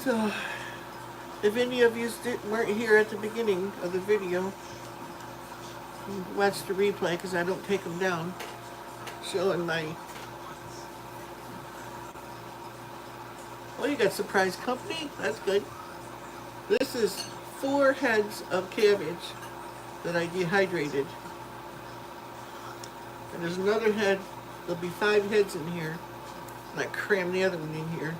So, if any of you weren't here at the beginning of the video, watch the replay because I don't take them down. Showing my... Oh, you got surprise company? That's good. This is 4 heads of cabbage that I dehydrated. And there's another head. There'll be 5 heads in here. And I crammed the other one in here.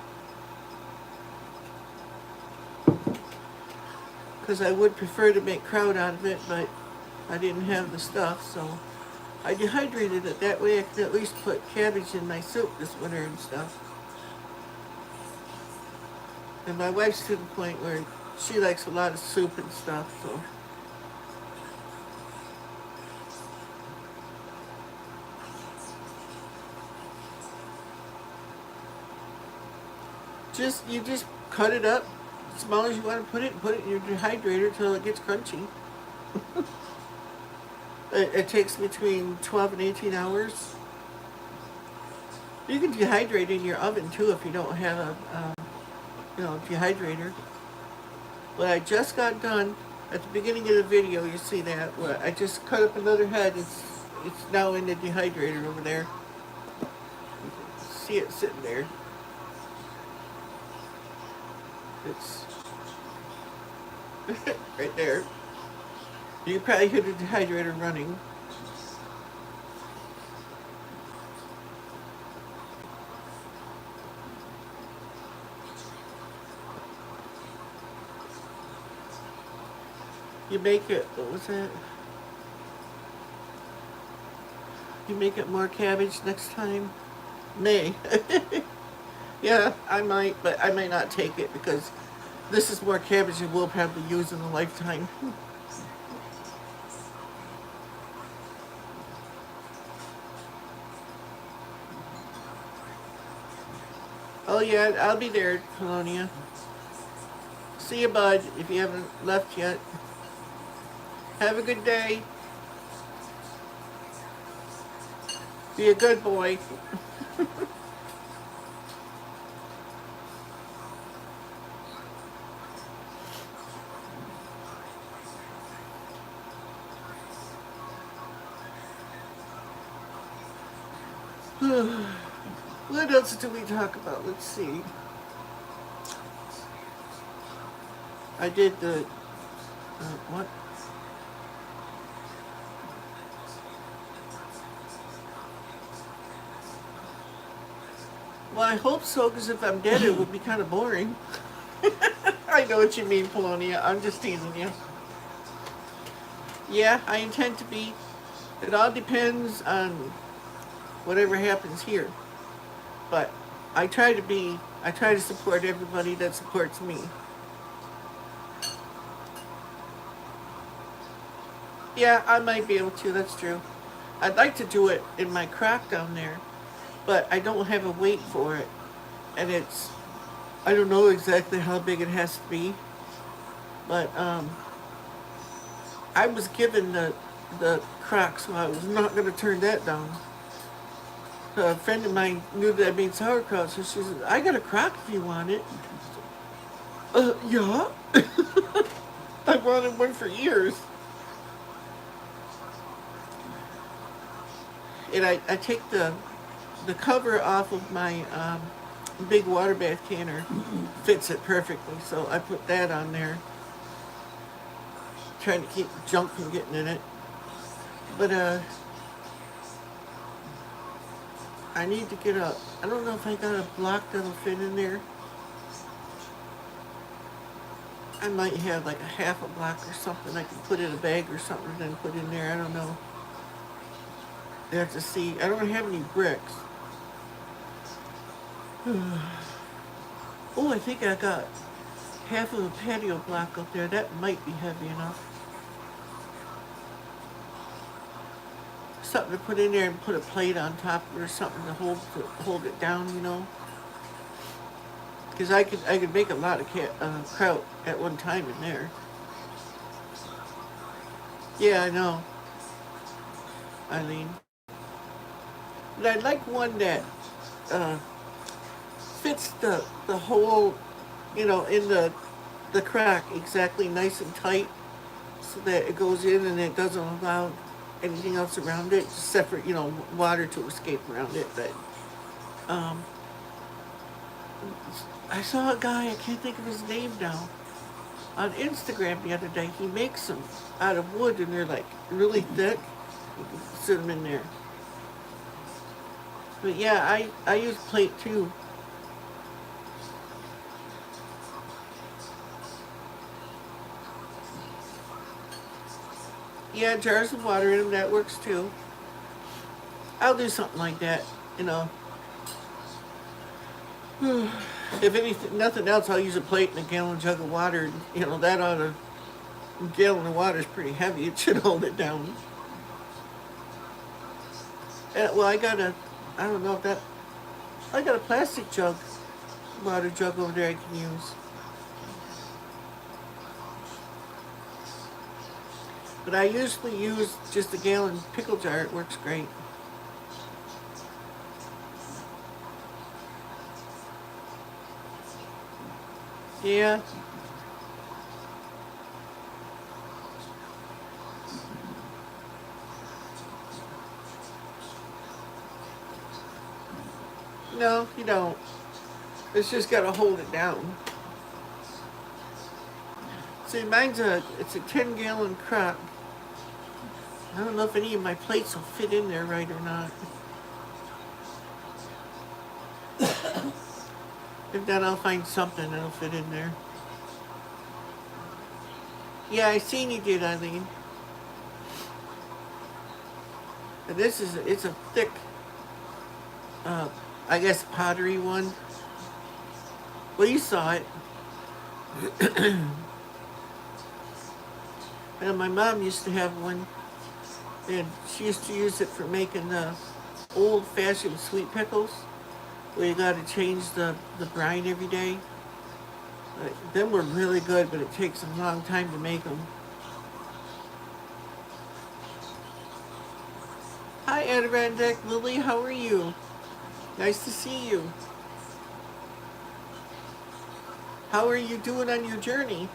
Because I would prefer to make kraut out of it, but I didn't have the stuff, so I dehydrated it. That way I could at least put cabbage in my soup this winter and stuff. And my wife's to the point where she likes a lot of soup and stuff, so. You just cut it up as small as you want to put it in your dehydrator until it gets crunchy. It takes between 12 and 18 hours. You can dehydrate in your oven too if you don't have a dehydrator. But I just got done at the beginning of the video. You see that? Where I just cut up another head. It's now in the dehydrator over there. You can see it sitting there. It's right there. You can probably hear the dehydrator running. You make it, what was that? You make it more cabbage next time? May. Yeah, I might, but I may not take it because this is more cabbage than we'll probably use in a lifetime. Oh yeah, I'll be there, Colonia. See you, bud, if you haven't left yet. Have a good day. Be a good boy. What else do we talk about? Let's see. I did the... what? Well, I hope so, because if I'm dead, it would be kind of boring. I know what you mean, Polonia. I'm just teasing you. Yeah, I intend to be. It all depends on whatever happens here. But I try to support everybody that supports me. Yeah, I might be able to, that's true. I'd like to do it in my crock down there, but I don't have a weight for it. And I don't know exactly how big it has to be. But I was given the crock, so I was not going to turn that down. A friend of mine knew that I made sauerkraut, so she said, I got a crock if you want it. Yeah? I've wanted one for years. And I take the cover off of my big water bath canner. Fits it perfectly, so I put that on there. Trying to keep junk from getting in it. But I need to get a, I don't know if I got a block that'll fit in there. I might have like a half a block or something I can put in a bag or something and then put in there, I don't know. I have to see. I don't have any bricks. Oh, I think I got half of a patio block up there. That might be heavy enough. Something to put in there and put a plate on top or something to hold it down, you know. Because I could make a lot of kraut at one time in there. Yeah, I know, Eileen. But I'd like one that uh, fits the hole, you know, in the crack exactly nice and tight, so that it goes in and it doesn't allow anything else around it, except for, you know, water to escape around it. But I saw a guy, I can't think of his name now, on Instagram the other day. He makes them out of wood and they're like really thick. You can sit them in there. But yeah, I use plate too. Yeah, jars of water in them, that works too. I'll do something like that, you know. If anything, nothing else, I'll use a plate and a gallon jug of water. You know, a gallon of water is pretty heavy. It should hold it down. Well, I don't know if that, I got a plastic jug, water jug over there I can use. But I usually use just a gallon pickle jar. It works great. Yeah. No, you don't. It's just got to hold it down. See, it's a 10-gallon crock. I don't know if any of my plates will fit in there right or not. If not, I'll find something that'll fit in there. Yeah, I seen you did, Eileen. And it's a thick, I guess, pottery one. Well, you saw it. And my mom used to have one, and she used to use it for making old-fashioned sweet pickles, where you got to change the brine every day. Them were really good, but it takes a long time to make them. Hi, Adirondack Lily, how are you? Nice to see you. How are you doing on your journey?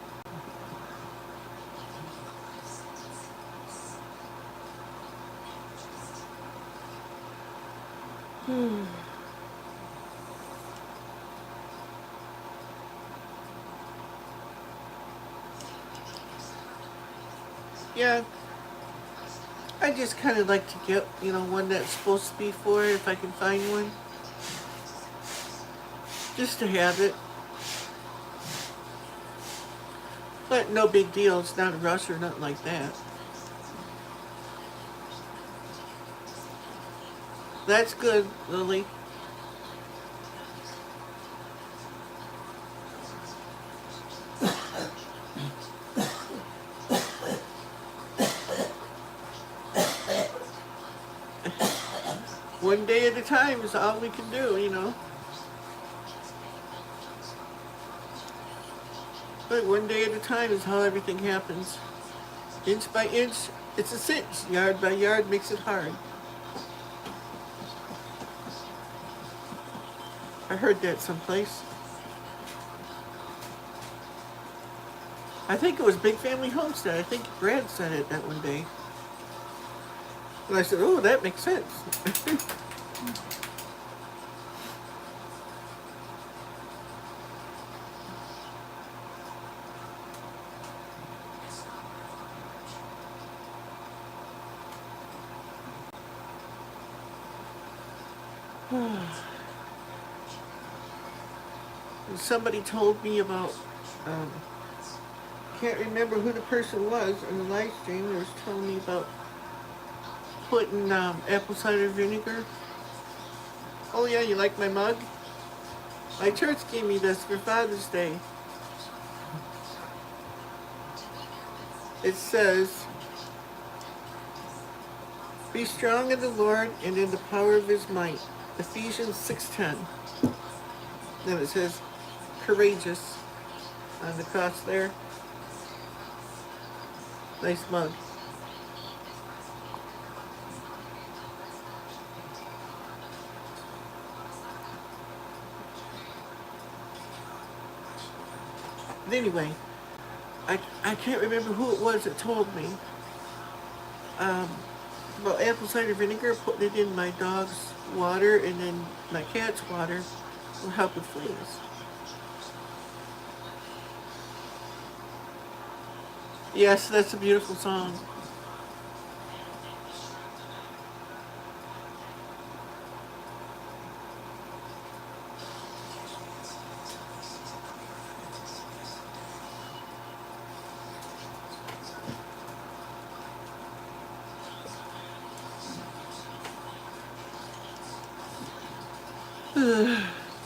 Yeah, I just kind of like to get, you know, one that's supposed to be for it, if I can find one. Just to have it. But no big deal, it's not a rush or nothing like that. That's good, Lily. One day at a time is all we can do, you know. But one day at a time is how everything happens. Inch by inch, it's a cinch. Yard by yard makes it hard. I heard that someplace. I think it was Big Family Homestead. I think Brad said it that one day. And I said, oh, that makes sense. Somebody told me about, can't remember who the person was in the live stream, they was telling me about putting apple cider vinegar. Oh yeah, you like my mug? My church gave me this for Father's Day. It says, "Be strong in the Lord and in the power of his might." Ephesians 6:10. Then it says, "Courageous" on the cross there. Nice mug. But anyway, I can't remember who it was that told me about apple cider vinegar, putting it in my dog's water and then my cat's water will help with fleas. Yes, that's a beautiful song.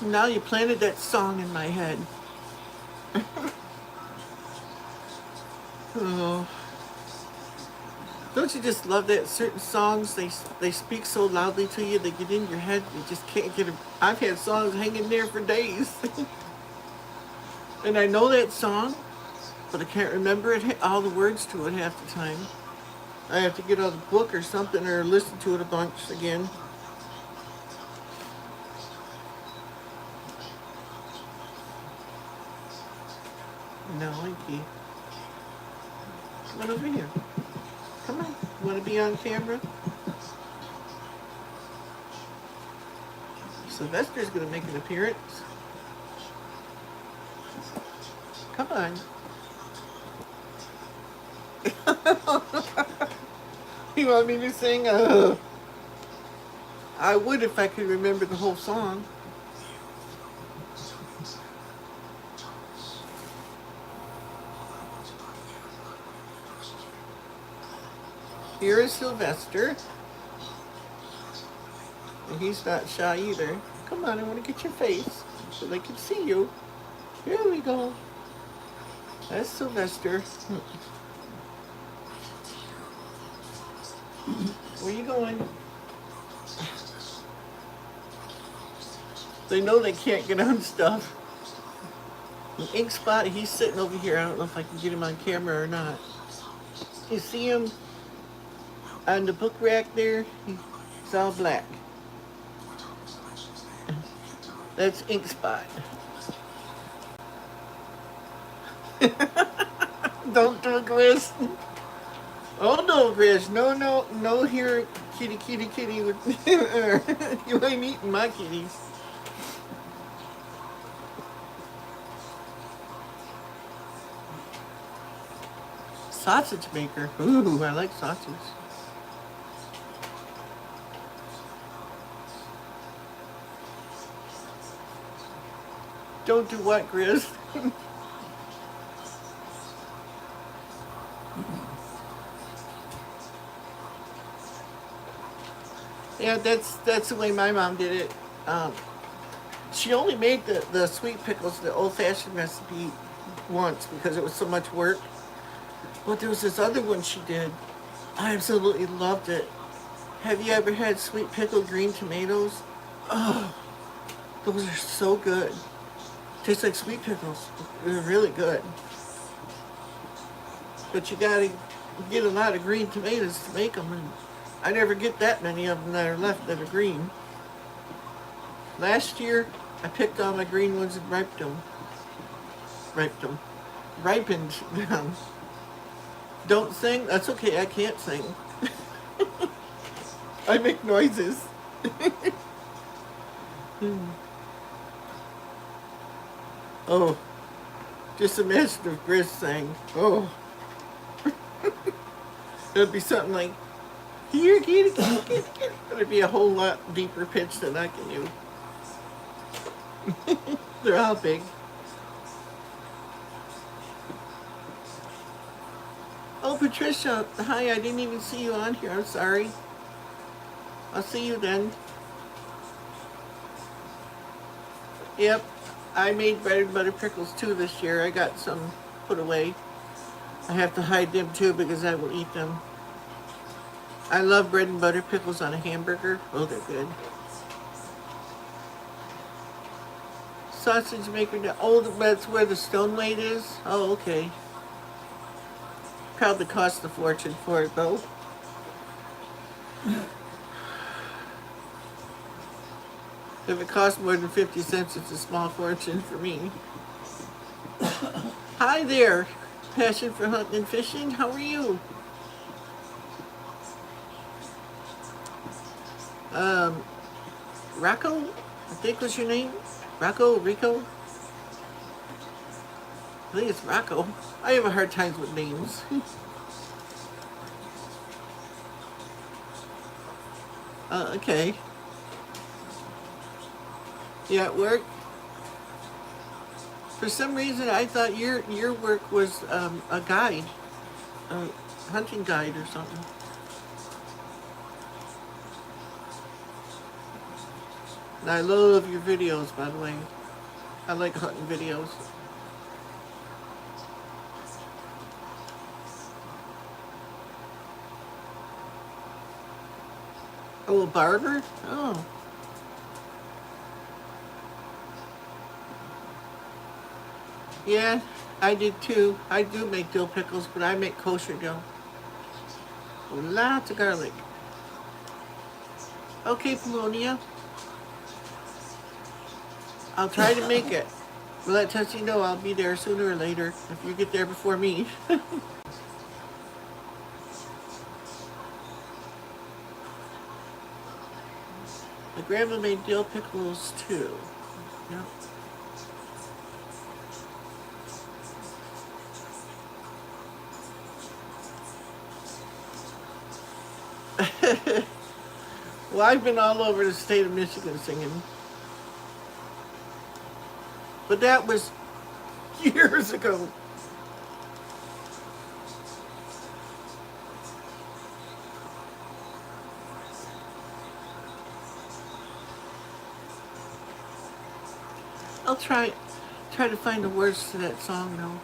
Now you planted that song in my head. Oh, don't you just love that certain songs, they speak so loudly to you, they get in your head, you just can't get them. I've had songs hanging there for days. And I know that song, but I can't remember it, all the words to it half the time. I have to get out a book or something or listen to it a bunch again. No, Inky. Come on over here. Come on. You want to be on camera? Sylvester's going to make an appearance. Come on. You want me to sing? I would if I could remember the whole song. Here is Sylvester. And he's not shy either. Come on, I want to get your face so they can see you. Here we go. That's Sylvester. Where you going? They know they can't get on stuff. The ink spot, he's sitting over here. I don't know if I can get him on camera or not. You see him on the book rack there? He's all black. That's ink spot. Don't do it, Chris. Oh no, Chris. No, no, no here, kitty, kitty, kitty. You ain't eating my kitties. Sausage maker. Ooh, I like sausage. Don't do what, Chris? Yeah, that's the way my mom did it. She only made the sweet pickles, the old-fashioned recipe, once because it was so much work. But there was this other one she did. I absolutely loved it. Have you ever had sweet pickled green tomatoes? Oh, those are so good. Tastes like sweet pickles. They're really good. But you gotta get a lot of green tomatoes to make them, and I never get that many of them that are left that are green. Last year, I picked all my green ones and ripened them. Don't sing? That's okay, I can't sing. I make noises. Oh, just imagine if Chris sang. Oh. It'd be something like, here, kitty, kitty, kitty, kitty. It'd be a whole lot deeper pitch than I can do. They're all big. Oh, Patricia, hi, I didn't even see you on here. I'm sorry. I'll see you then. Yep, I made bread and butter pickles too this year. I got some put away. I have to hide them too because I will eat them. I love bread and butter pickles on a hamburger. Oh, they're good. Sausage maker now. Oh, that's where the stone weight is? Oh, okay. Probably cost a fortune for it though. If it costs more than 50 cents, it's a small fortune for me. Hi there, Passion for Hunting and Fishing. How are you? Rocco, I think was your name? Rico? I think it's Rocco. I have a hard time with names. Okay. Yeah, at work. For some reason, I thought your work was a guide, a hunting guide or something. And I love your videos, by the way. I like hunting videos. Oh, a barber? Oh. Yeah, I did too. I do make dill pickles, but I make kosher dill. Lots of garlic. Okay, Polonia. I'll try to make it. Well, let Tessie know I'll be there sooner or later if you get there before me. My grandma made dill pickles too. Yep. Well, I've been all over the state of Michigan singing. But that was years ago. I'll try to find the words to that song though.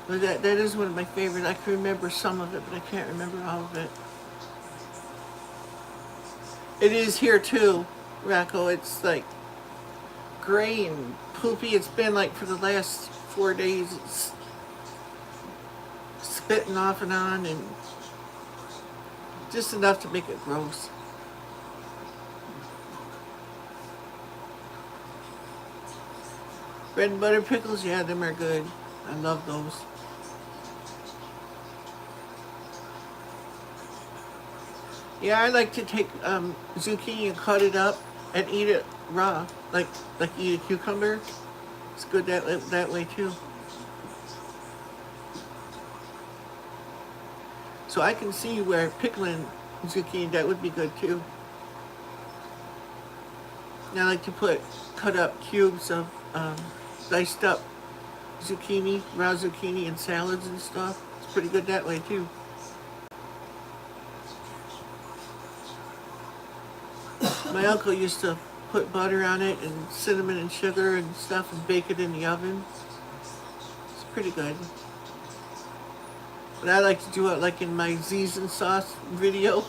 But that is one of my favorites. I can remember some of it, but I can't remember all of it. It is here too, Rocco. It's like gray and poopy. It's been like for the last 4 days. It's spitting off and on, and just enough to make it gross. Bread and butter pickles, yeah, them are good. I love those. Yeah, I like to take zucchini and cut it up and eat it raw, like eat a cucumber. It's good that way too. So I can see where pickling zucchini, that would be good too. And I like to cut up cubes of diced up zucchini, raw zucchini in salads and stuff. It's pretty good that way too. My uncle used to put butter on it and cinnamon and sugar and stuff and bake it in the oven. It's pretty good. But I like to do it like in my Z's and sauce video.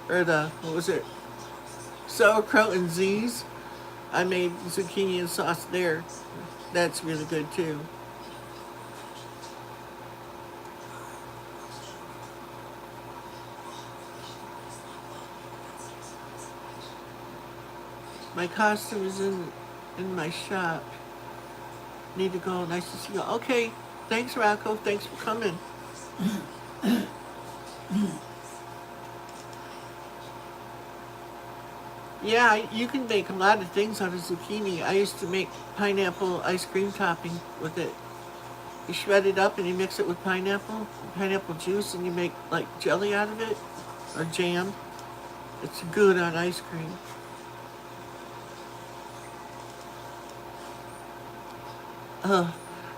Or what was it? Sauerkraut and Z's. I made zucchini and sauce there. That's really good too. My costume is in my shop. Need to go. Nice to see you. Okay. Thanks, Rocco. Thanks for coming. Yeah, you can make a lot of things out of zucchini. I used to make pineapple ice cream topping with it. You shred it up and you mix it with pineapple juice, and you make like jelly out of it or jam. It's good on ice cream.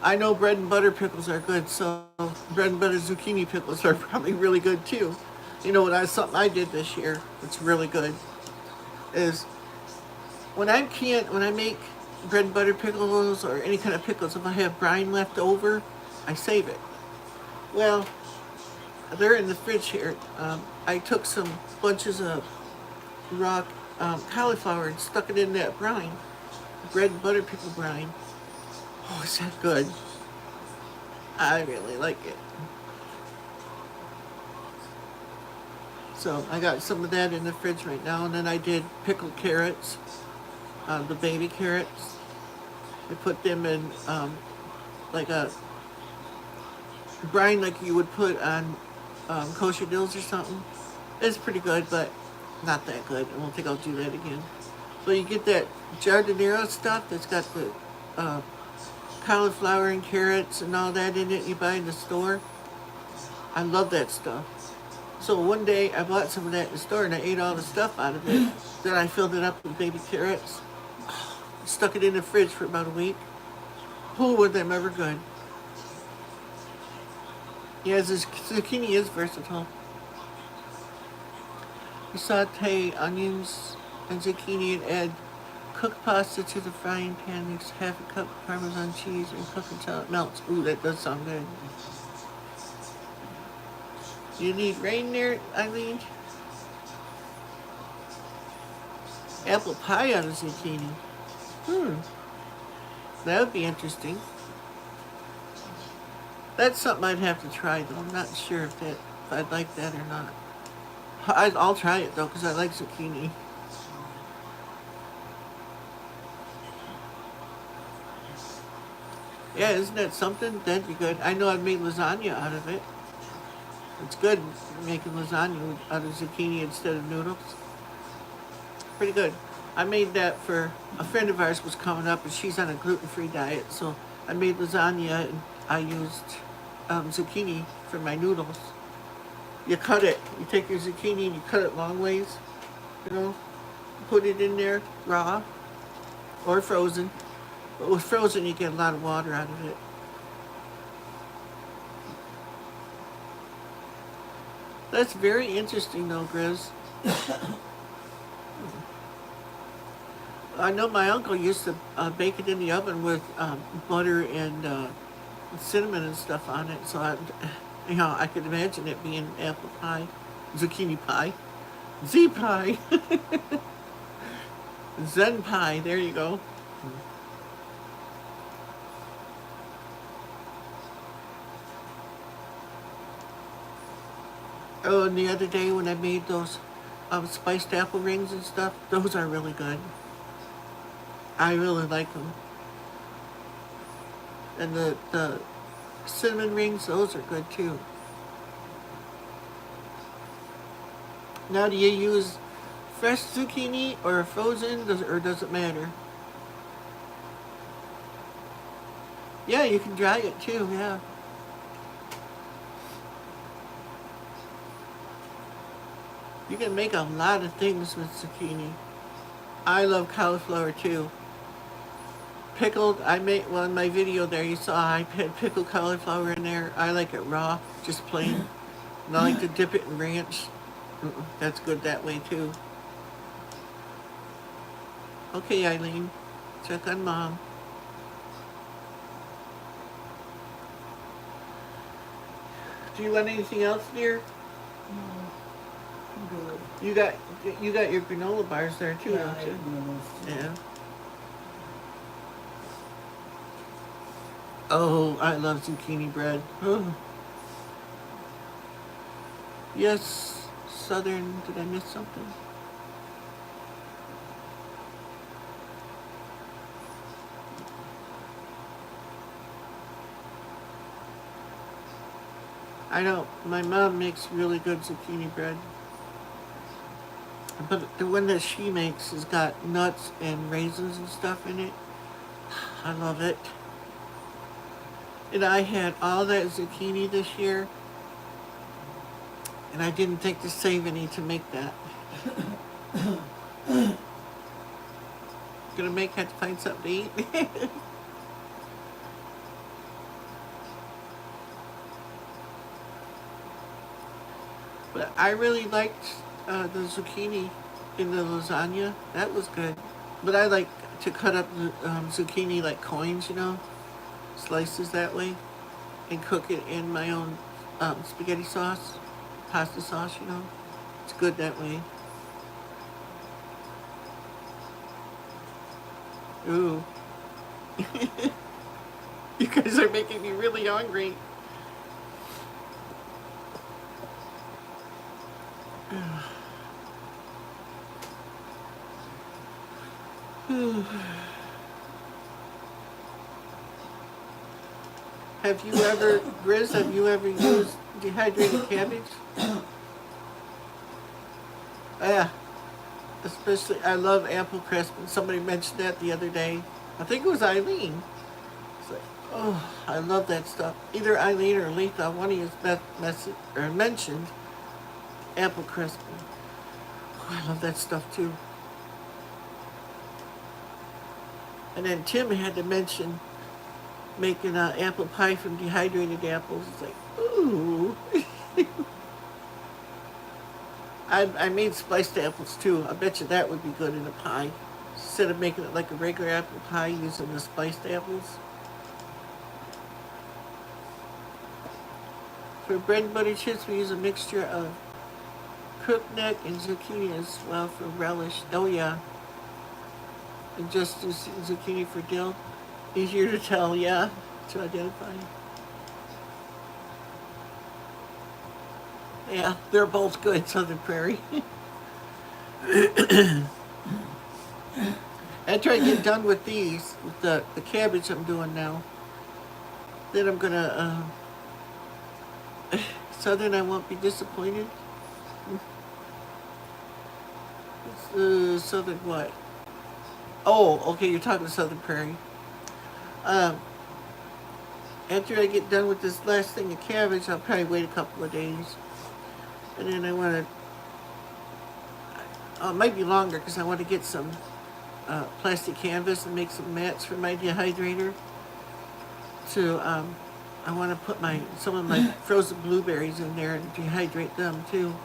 I know bread and butter pickles are good, so bread and butter zucchini pickles are probably really good too. You know what? Something I did this year. It's really good. Is when I make bread and butter pickles or any kind of pickles, if I have brine left over, I save it. Well, they're in the fridge here. I took some bunches of raw cauliflower and stuck it in that brine, bread and butter pickle brine. Oh, is that good? I really like it. So I got some of that in the fridge right now, and then I did pickled carrots, the baby carrots. I put them in like a brine like you would put on kosher dills or something. It's pretty good, but not that good. I don't think I'll do that again. So you get that jardinero stuff that's got the cauliflower and carrots and all that in it you buy in the store. I love that stuff. So one day I bought some of that in the store and I ate all the stuff out of it. Then I filled it up with baby carrots, stuck it in the fridge for about a week. Oh, were them ever good. Yeah, this zucchini is versatile. You saute onions and zucchini and add cooked pasta to the frying pan. Mix half a cup of Parmesan cheese and cook until it melts. Ooh, that does sound good. You need rain there, Eileen? Apple pie on a zucchini. That would be interesting. That's something I'd have to try, though. I'm not sure if I'd like that or not. I'll try it, though, because I like zucchini. Yeah, isn't that something? That'd be good. I know I've made lasagna out of it. It's good making lasagna out of zucchini instead of noodles. Pretty good. I made that for a friend of ours was coming up, and she's on a gluten-free diet, so I made lasagna and I used zucchini for my noodles. You cut it. You take your zucchini and you cut it long ways, you know, put it in there raw or frozen. But with frozen, you get a lot of water out of it. That's very interesting, though, Grizz. I know my uncle used to bake it in the oven with butter and cinnamon and stuff on it. So I could imagine it being apple pie, zucchini pie, Z pie, Zen pie. There you go. Oh, and the other day when I made those spiced apple rings and stuff, those are really good. I really like them. And the cinnamon rings, those are good too. Now, do you use fresh zucchini or frozen, or does it matter? Yeah, you can dry it too, yeah. You can make a lot of things with zucchini. I love cauliflower too. Pickled, in my video there you saw I had pickled cauliflower in there. I like it raw, just plain. And I like to dip it in ranch. That's good that way too. Okay, Eileen, check on Mom. Do you want anything else, dear? No. Good. You got your granola bars there too, Yeah, don't you? Yeah. Oh, I love zucchini bread. Oh. Yes, Southern. Did I miss something? I know my mom makes really good zucchini bread. But the one that she makes has got nuts and raisins and stuff in it. I love it. And I had all that zucchini this year, and I didn't think to save any to make that. Gonna have to find something to eat. But I really liked the zucchini in the lasagna. That was good. But I like to cut up the zucchini like coins, you know, slices that way, and cook it in my own spaghetti sauce, pasta sauce, you know. It's good that way. Ooh. You guys are making me really hungry. Have you ever, Grizz, have you ever used dehydrated cabbage? Yeah, especially, I love apple crisp, and somebody mentioned that the other day. I think it was Eileen. It's like, oh, I love that stuff. Either Eileen or Letha, one of you mentioned apple crisp. Oh, I love that stuff too. And then Tim had to mention making apple pie from dehydrated apples. It's like, ooh. I made spiced apples too. I bet you that would be good in a pie. Instead of making it like a regular apple pie, using the spiced apples. For bread and butter chips, we use a mixture of crookneck and zucchini as well for relish. Oh yeah. And just zucchini for dill. Easier to tell, yeah, to identify. Yeah, they're both good, Southern Prairie. After I get done with these, with the cabbage I'm doing now, then I'm gonna, Southern, I won't be disappointed. It's Southern what? Oh, okay, you're talking Southern Prairie. After I get done with this last thing of cabbage, I'll probably wait a couple of days. And then I want to, it might be longer because I want to get some plastic canvas and make some mats for my dehydrator. So I want to put some of my frozen blueberries in there and dehydrate them too.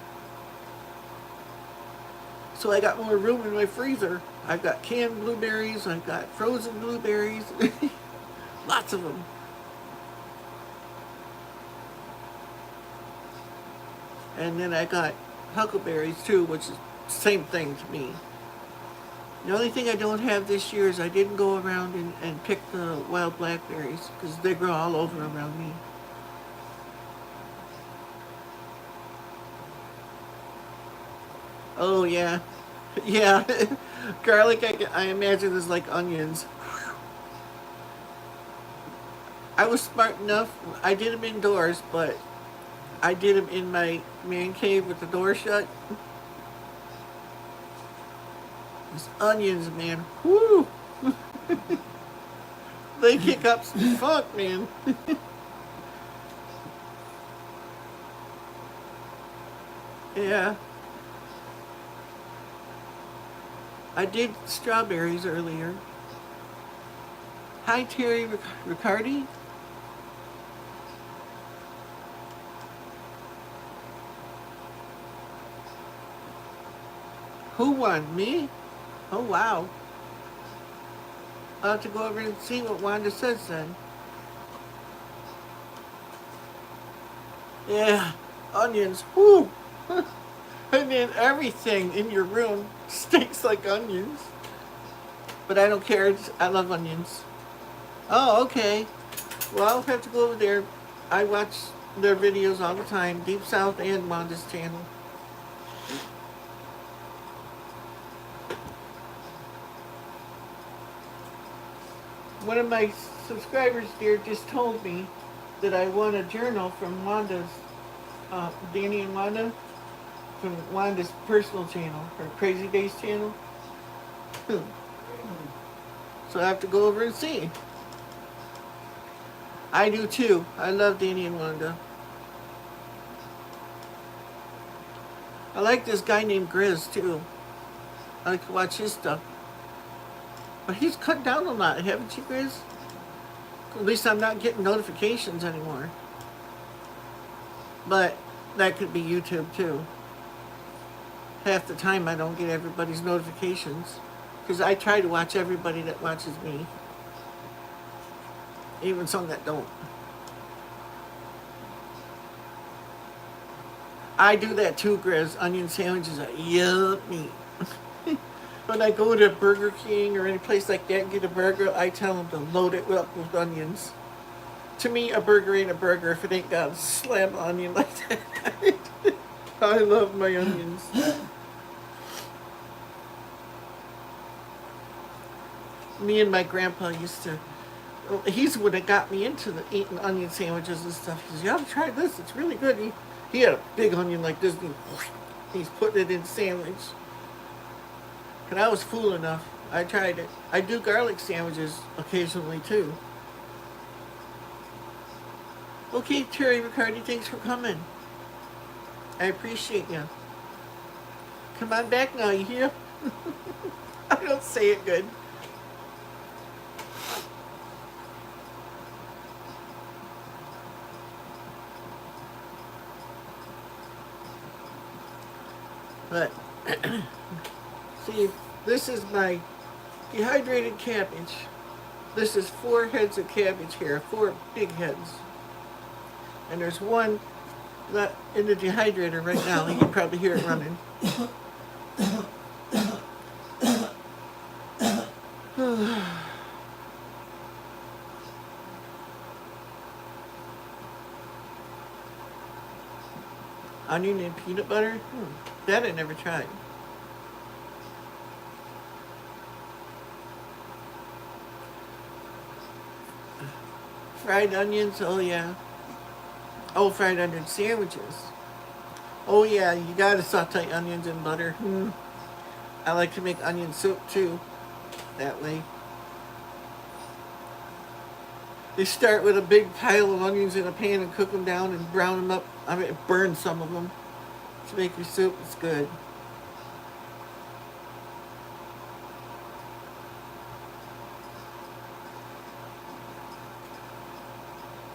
So I got more room in my freezer. I've got canned blueberries, I've got frozen blueberries, lots of them. And then I got huckleberries too, which is the same thing to me. The only thing I don't have this year is I didn't go around and pick the wild blackberries because they grow all over around me. Oh yeah, yeah. Garlic, I imagine is like onions. I was smart enough. I did them indoors, but I did them in my man cave with the door shut. These onions, man. Whoo! They kick up some funk, man. Yeah. I did strawberries earlier. Hi, Terry Riccardi. Who won? Me? Oh, wow. I'll have to go over and see what Wanda says then. Yeah, onions. Whoo! And then everything in your room stinks like onions. But I don't care. I love onions. Oh, okay. Well, I'll have to go over there. I watch their videos all the time. Deep South and Wanda's channel. One of my subscribers here just told me that I won a journal from Wanda's, Danny and Wanda, from Wanda's personal channel, her Crazy Days channel. So I have to go over and see. I do too. I love Danny and Wanda. I like this guy named Grizz too. I like to watch his stuff. But he's cut down a lot, haven't you, Grizz? At least I'm not getting notifications anymore. But that could be YouTube too. Half the time I don't get everybody's notifications because I try to watch everybody that watches me, even some that don't. I do that too, Grizz. Onion sandwiches are yummy. When I go to Burger King or any place like that and get a burger, I tell them to load it up with onions. To me, a burger ain't a burger if it ain't got a slam onion like that. I love my onions. Me and my grandpa used to, he's the one that got me into eating onion sandwiches and stuff. He says, you ought to try this, it's really good. He had a big onion like this, and he's putting it in sandwich. And I was fool enough, I tried it. I do garlic sandwiches occasionally too. Okay, Terry Riccardi, thanks for coming. I appreciate you. Come on back now, you hear? I don't say it good. But, see, this is my dehydrated cabbage. This is 4 heads of cabbage here, 4 big heads. And there's one in the dehydrator right now. You can probably hear it running. Onion and peanut butter? That I never tried. Fried onions, oh yeah. Oh, fried onion sandwiches. Oh yeah, you gotta saute onions in butter. I like to make onion soup too, that way. You start with a big pile of onions in a pan and cook them down and brown them up. I mean, burn some of them to make your soup. It's good.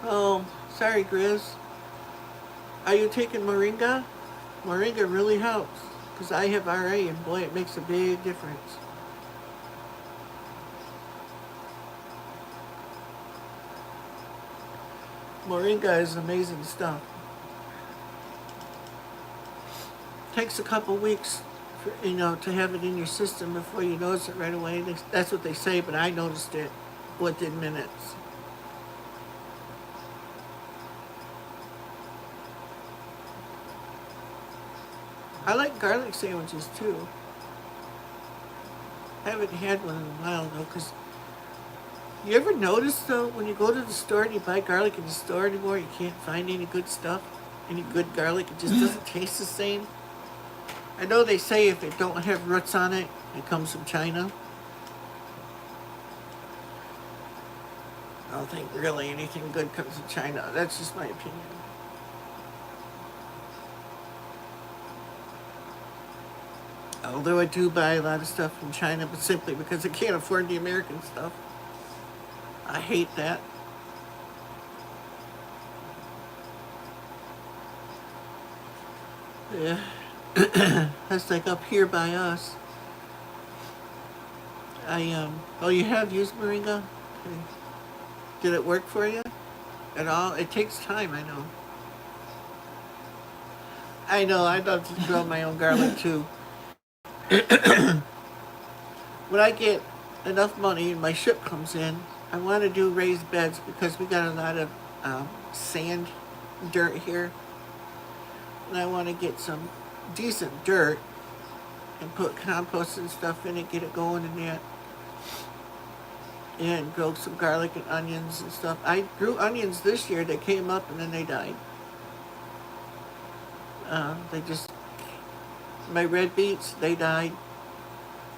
Oh, sorry, Grizz. Are you taking moringa? Moringa really helps because I have RA and boy, it makes a big difference. Moringa is amazing stuff. Takes a couple weeks, for, to have it in your system before you notice it right away. That's what they say, but I noticed it within minutes. I like garlic sandwiches too. I haven't had one in a while though, because you ever notice though, when you go to the store and you buy garlic in the store anymore, you can't find any good stuff, any good garlic. It just doesn't taste the same. I know they say if it don't have roots on it, it comes from China. I don't think really anything good comes from China. That's just my opinion. Although I do buy a lot of stuff from China, but simply because I can't afford the American stuff. I hate that. Yeah. That's like up here by us. Oh, you have used moringa? Okay. Did it work for you at all? It takes time, I know. I'd love to grow my own garlic too. When I get enough money and my ship comes in, I want to do raised beds because we got a lot of sand, dirt here. And I want to get some decent dirt and put compost and stuff in it, get it going in that. And grow some garlic and onions and stuff. I grew onions this year that came up and then they died. My red beets, they died.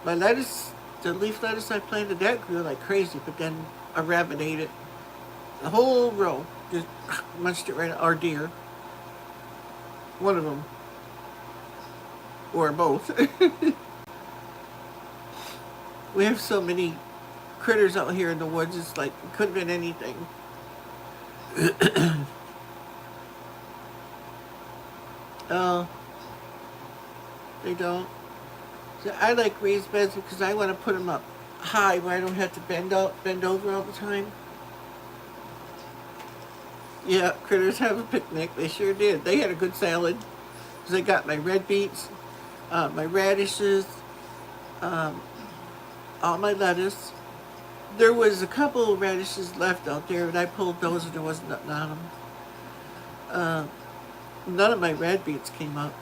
My lettuce, the leaf lettuce I planted, that grew like crazy, but then a rabbit ate it. The whole row, just munched it right out, or deer. One of them. Or both. We have so many critters out here in the woods, it's like, it could have been anything. Oh, they don't. So I like raised beds because I want to put them up high where I don't have to bend over all the time. Yeah, critters have a picnic. They sure did. They had a good salad. 'Cause I got my red beets, my radishes, um, all my lettuce. There was a couple of radishes left out there, and I pulled those, and there wasn't nothing on them. Uh, none of my red beets came up.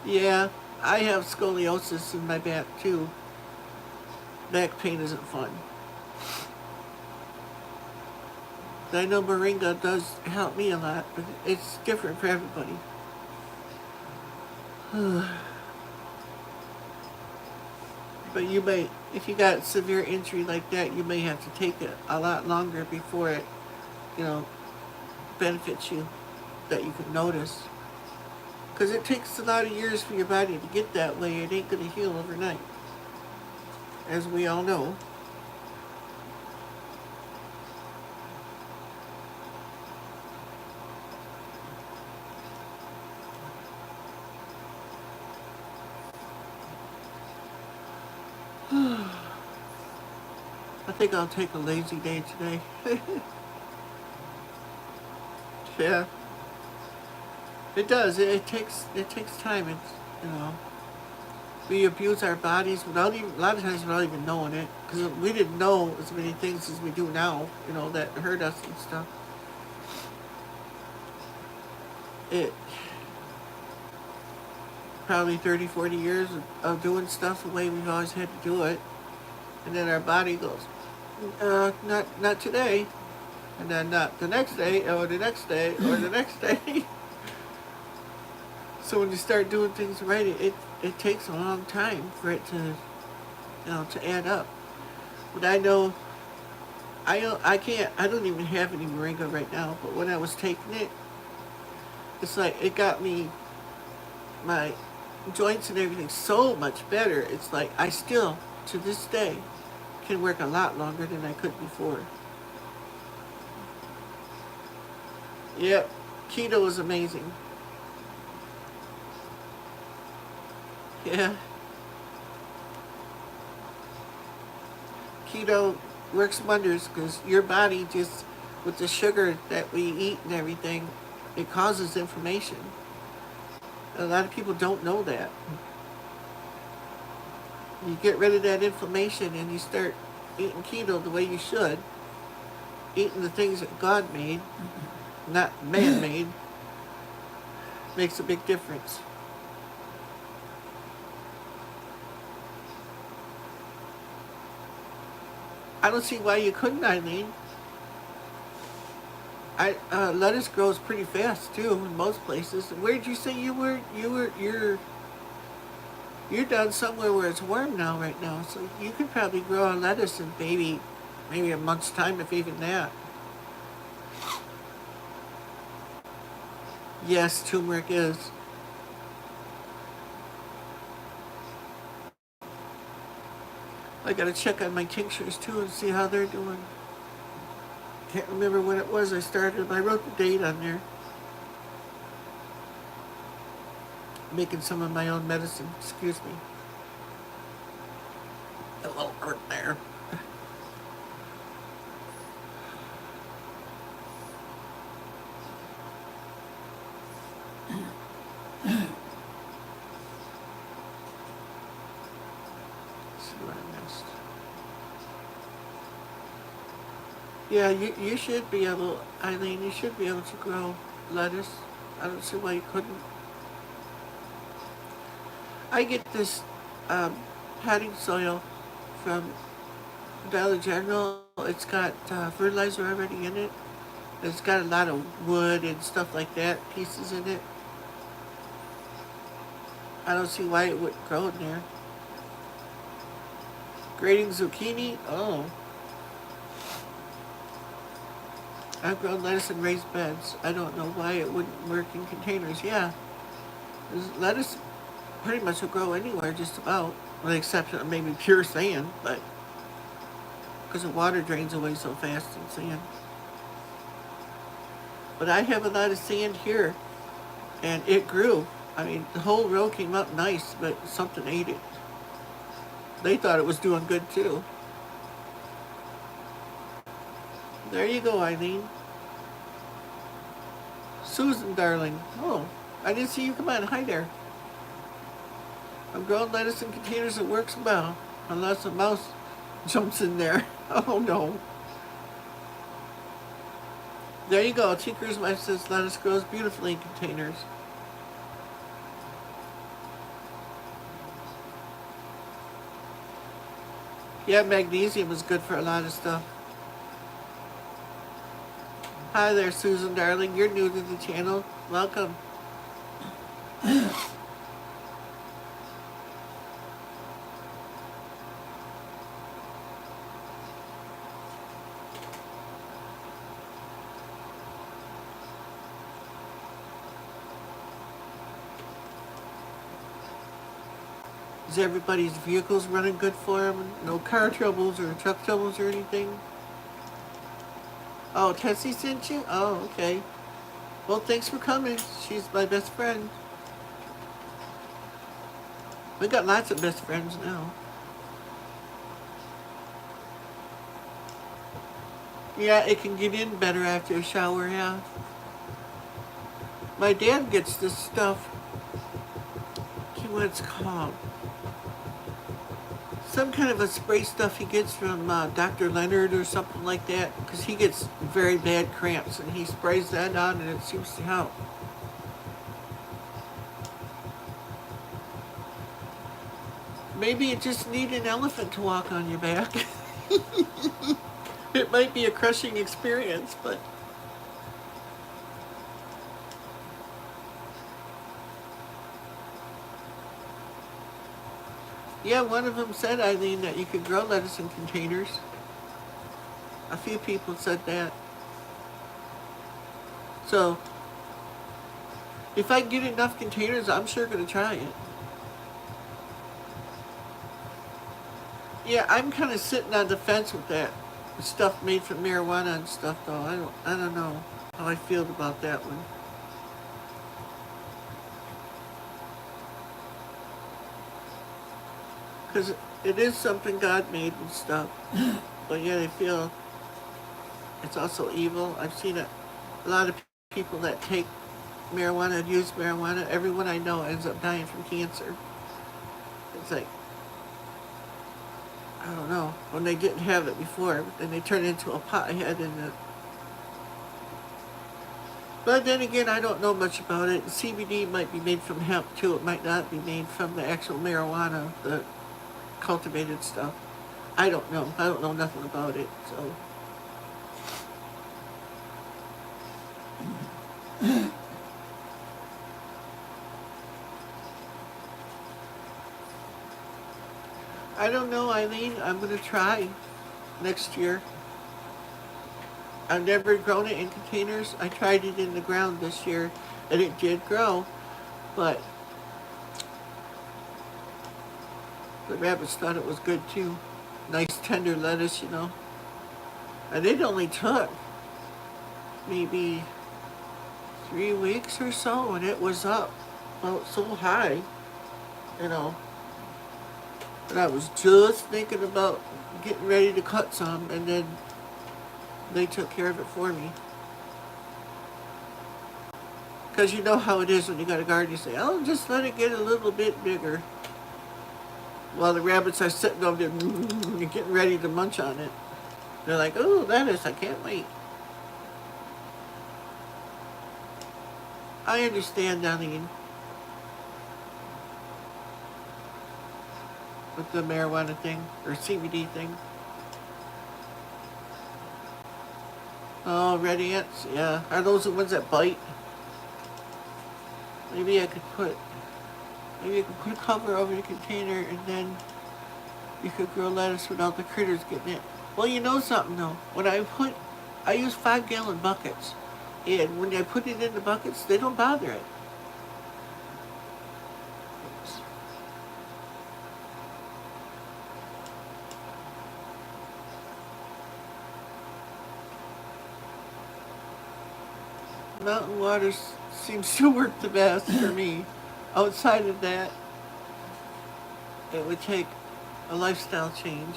Yeah, I have scoliosis in my back too. Back pain isn't fun. I know moringa does help me a lot, but it's different for everybody. But you may, if you got severe injury like that, you may have to take it a lot longer before it, you know, benefits you, that you can notice. Because it takes a lot of years for your body to get that way. It ain't going to heal overnight, as we all know. I think I'll take a lazy day today. Yeah, it does. It takes time. It's, you know, we abuse our bodies without even, a lot of times without even knowing it, because we didn't know as many things as we do now, you know, that hurt us and stuff. It probably 30, 40 years of doing stuff the way we've always had to do it, and then our body goes, not today, and then not the next day, or the next day, or the next day. So when you start doing things right, it takes a long time for it to, you know, to add up. But I know, I can't, I don't even have any moringa right now, but when I was taking it, it's like, it got me, my joints and everything so much better. It's like, I still, to this day, can work a lot longer than I could before. Yep, keto is amazing. Yeah, keto works wonders because your body just, with the sugar that we eat and everything, it causes inflammation. A lot of people don't know that. You get rid of that inflammation and you start eating keto the way you should, eating the things that God made, not man made, makes a big difference. I don't see why you couldn't, Eileen. Lettuce grows pretty fast too in most places. Where'd you say you were? You're down somewhere where it's warm now, right now, so you could probably grow a lettuce in maybe a month's time, if even that. Yes, turmeric is. I gotta check on my tinctures too and see how they're doing. Can't remember when it was I started. I wrote the date on there. Making some of my own medicine. Excuse me. A little hurt there. Let's see what I missed. Yeah, you should be able, Eileen, you should be able to grow lettuce. I don't see why you couldn't. I get this potting soil from Dollar General. It's got fertilizer already in it. It's got a lot of wood and stuff like that, pieces in it. I don't see why it wouldn't grow in there. Grating zucchini? Oh. I've grown lettuce in raised beds. I don't know why it wouldn't work in containers. Yeah. Lettuce pretty much will grow anywhere, just about. With the exception of maybe pure sand, but because the water drains away so fast in sand. But I have a lot of sand here, and it grew. I mean, the whole row came up nice, but something ate it. They thought it was doing good too. There you go, Eileen. Susan, darling. Oh, I didn't see you come on. Hi there. I'm growing lettuce in containers that works well, unless a mouse jumps in there. Oh no. There you go. Tinker's wife says lettuce grows beautifully in containers. Yeah, magnesium is good for a lot of stuff. Hi there, Susan, darling. You're new to the channel. Welcome. Is everybody's vehicles running good for them? No car troubles or truck troubles or anything? Oh, Tessie sent you? Oh, okay. Well, thanks for coming. She's my best friend. We got lots of best friends now. Yeah, it can get in better after a shower, yeah. My dad gets this stuff. What it's called. Some kind of a spray stuff he gets from Dr. Leonard or something like that, because he gets very bad cramps, and he sprays that on and it seems to help. Maybe you just need an elephant to walk on your back. It might be a crushing experience, but yeah, one of them said, Eileen, that you could grow lettuce in containers. A few people said that. So, if I get enough containers, I'm sure going to try it. Yeah, I'm kind of sitting on the fence with that stuff made from marijuana and stuff, though. I don't know how I feel about that one. Because it is something God made and stuff, but yet I feel it's also evil. I've seen a lot of people that take marijuana and use marijuana. Everyone I know ends up dying from cancer. It's like, I don't know, when they didn't have it before, but then they turn into a pothead and but then again, I don't know much about it. CBD might be made from hemp too. It might not be made from the actual marijuana, the cultivated stuff. I don't know. I don't know nothing about it, so. I don't know, Eileen. I'm going to try next year. I've never grown it in containers. I tried it in the ground this year, and it did grow, but the rabbits thought it was good too. Nice tender lettuce, you know. And it only took maybe 3 weeks or so, and it was up so high, you know. And I was just thinking about getting ready to cut some, and then they took care of it for me. Because you know how it is when you got a garden, you say, oh, just let it get a little bit bigger. While the rabbits are sitting over there getting ready to munch on it. They're like, oh, lettuce, I can't wait. I understand, Eileen. With the marijuana thing, or CBD thing. Oh, red ants, yeah. Are those the ones that bite? Maybe I could put a cover over the container and then you could grow lettuce without the critters getting it. Well, you know something though. I use 5-gallon buckets. And when I put it in the buckets, they don't bother it. mountain water seems to work the best for me. Outside of that, it would take a lifestyle change.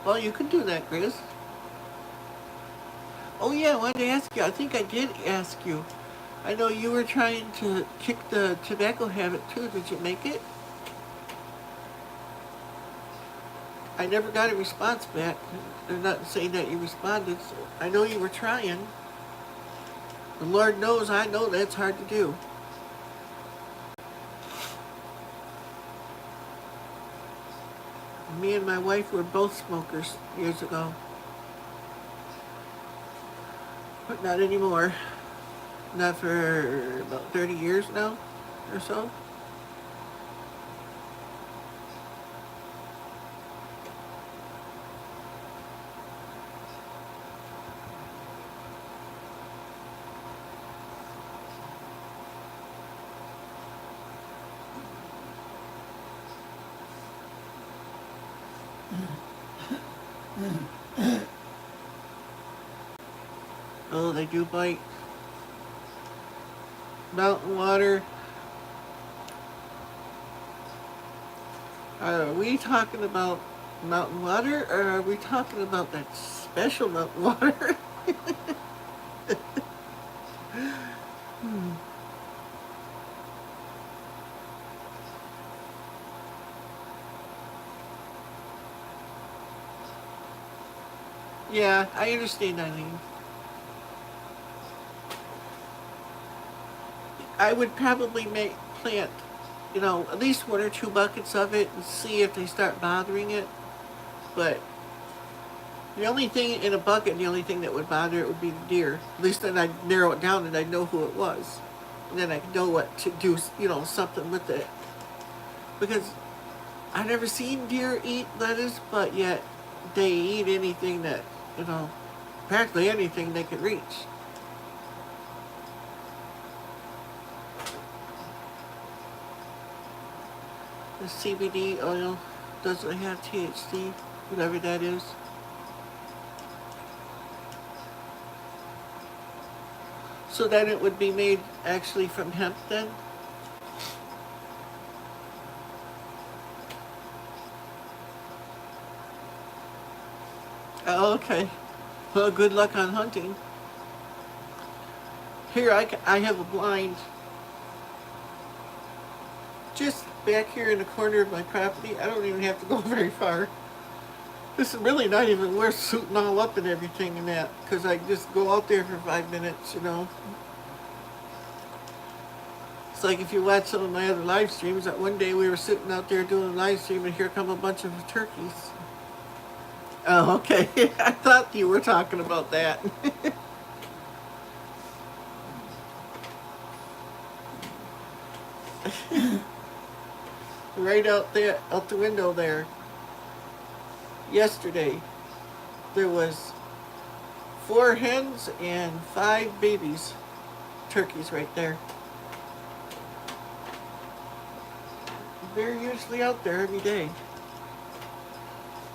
Well, you could do that, Chris. Oh yeah, I wanted to ask you. I think I did ask you. I know you were trying to kick the tobacco habit too. Did you make it? I never got a response back. They're not saying that you responded. So I know you were trying. The Lord knows I know that's hard to do. Me and my wife were both smokers years ago. But not anymore. Not for about 30 years now or so. Oh, they do bite. Mountain water. Are we talking about mountain water, or are we talking about that special mountain water? Yeah, I understand, Eileen. I would probably plant, at least 1 or 2 buckets of it and see if they start bothering it. But the only thing in a bucket, the only thing that would bother it would be the deer. At least then I'd narrow it down and I'd know who it was. And then I'd know what to do, something with it. Because I've never seen deer eat lettuce, but yet they eat anything that, practically anything they could reach. The CBD oil doesn't have THC, whatever that is. So then it would be made actually from hemp then? Oh, okay. Well, good luck on hunting. Here, I have a blind just back here in the corner of my property. I don't even have to go very far. This is really not even worth suiting all up and everything and that, because I just go out there for 5 minutes, It's like if you watch some of my other live streams, that one day we were sitting out there doing a live stream and here come a bunch of turkeys. Oh, okay. I thought you were talking about that. Right out there, out the window there. Yesterday, there was 4 hens and 5 babies, turkeys right there. They're usually out there every day.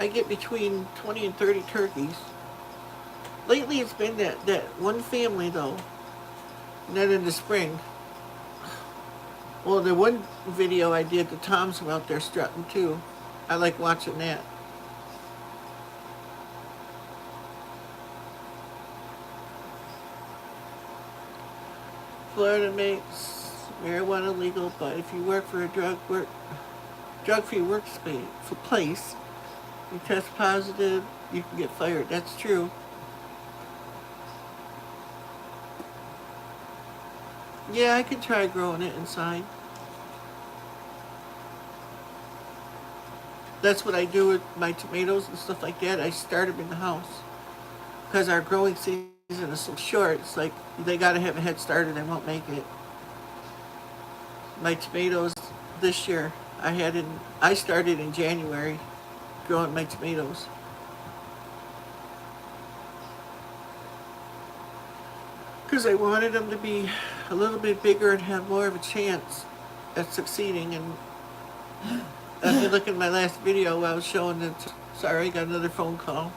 I get between 20 and 30 turkeys. Lately it's been that one family though. And then in the spring. Well, the one video I did, the toms were out there strutting too. I like watching that. Florida makes marijuana legal, but if you work for a drug-free place, you test positive, you can get fired. That's true. Yeah, I could try growing it inside. That's what I do with my tomatoes and stuff like that. I start them in the house. Because our growing season is so short, it's like they got to have a head start or they won't make it. My tomatoes this year, I started in January growing my tomatoes. Because I wanted them to be a little bit bigger and have more of a chance at succeeding. And if you look at my last video, I was showing that. Sorry, I got another phone call.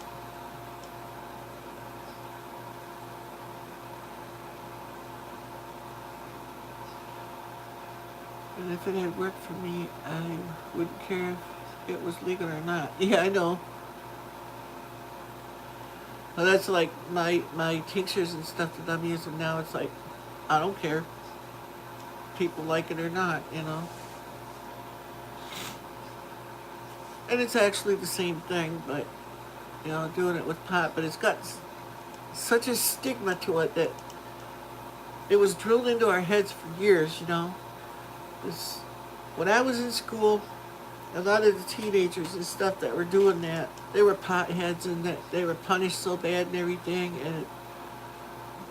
And if it had worked for me, I wouldn't care if it was legal or not. Yeah, I know. Well, that's like my tinctures and stuff that I'm using now. It's like, I don't care. People like it or not, you know. And it's actually the same thing, but, you know, doing it with pot. But it's got such a stigma to it that it was drilled into our heads for years, you know. It's, when I was in school, a lot of the teenagers and stuff that were doing that, they were potheads and that they were punished so bad and everything,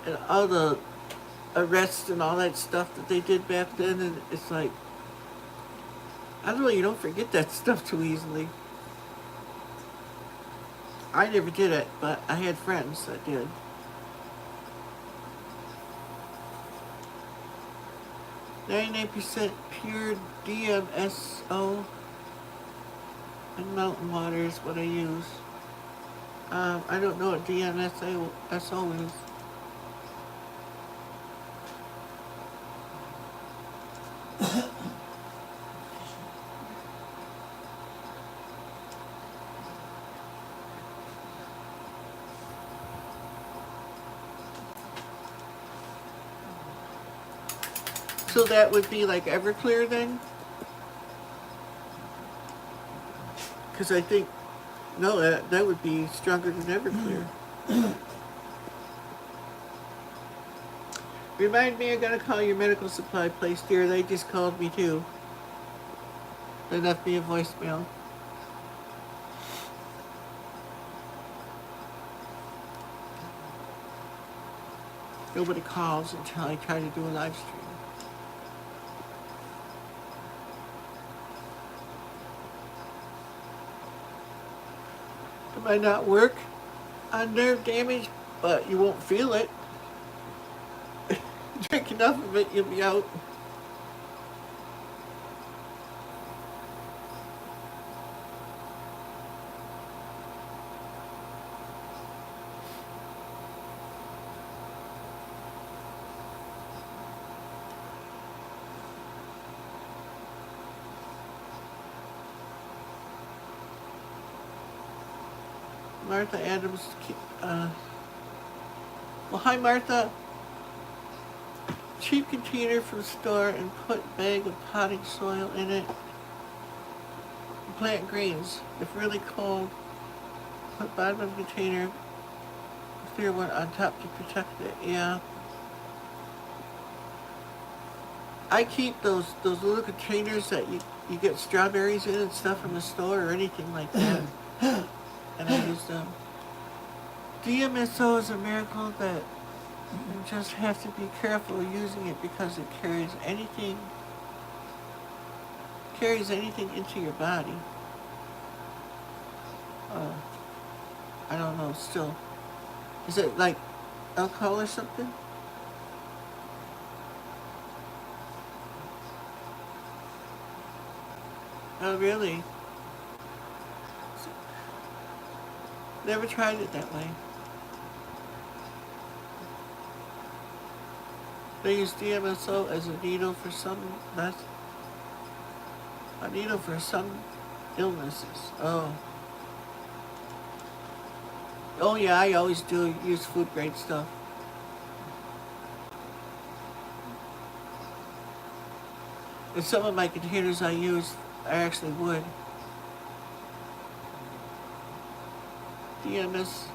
and all the arrests and all that stuff that they did back then, and it's like, I don't know, you don't forget that stuff too easily. I never did it, but I had friends that did. 99% pure DMSO and mountain water is what I use. I don't know what DMSO is. So that would be like Everclear then? Because I think, no, that would be stronger than Everclear. Remind me, I gotta call your medical supply place, dear. They just called me too. They left me a voicemail. Nobody calls until I try to do a live stream. It might not work on nerve damage, but you won't feel it. Drink enough of it, you'll be out. Martha Adams, well, hi Martha. Cheap container from store and put bag of potting soil in it. Plant greens. If really cold, put bottom of container, clear one on top to protect it. Yeah. I keep those little containers that you get strawberries in and stuff from the store or anything like that. And I use them. DMSO is a miracle that you just have to be careful using it because it carries anything into your body. I don't know, still. Is it like alcohol or something? Oh, really? Never tried it that way. They use DMSO as a needle for some illnesses. Oh. Oh yeah, I always do use food grade stuff. And some of my containers I use are actually wood. DMS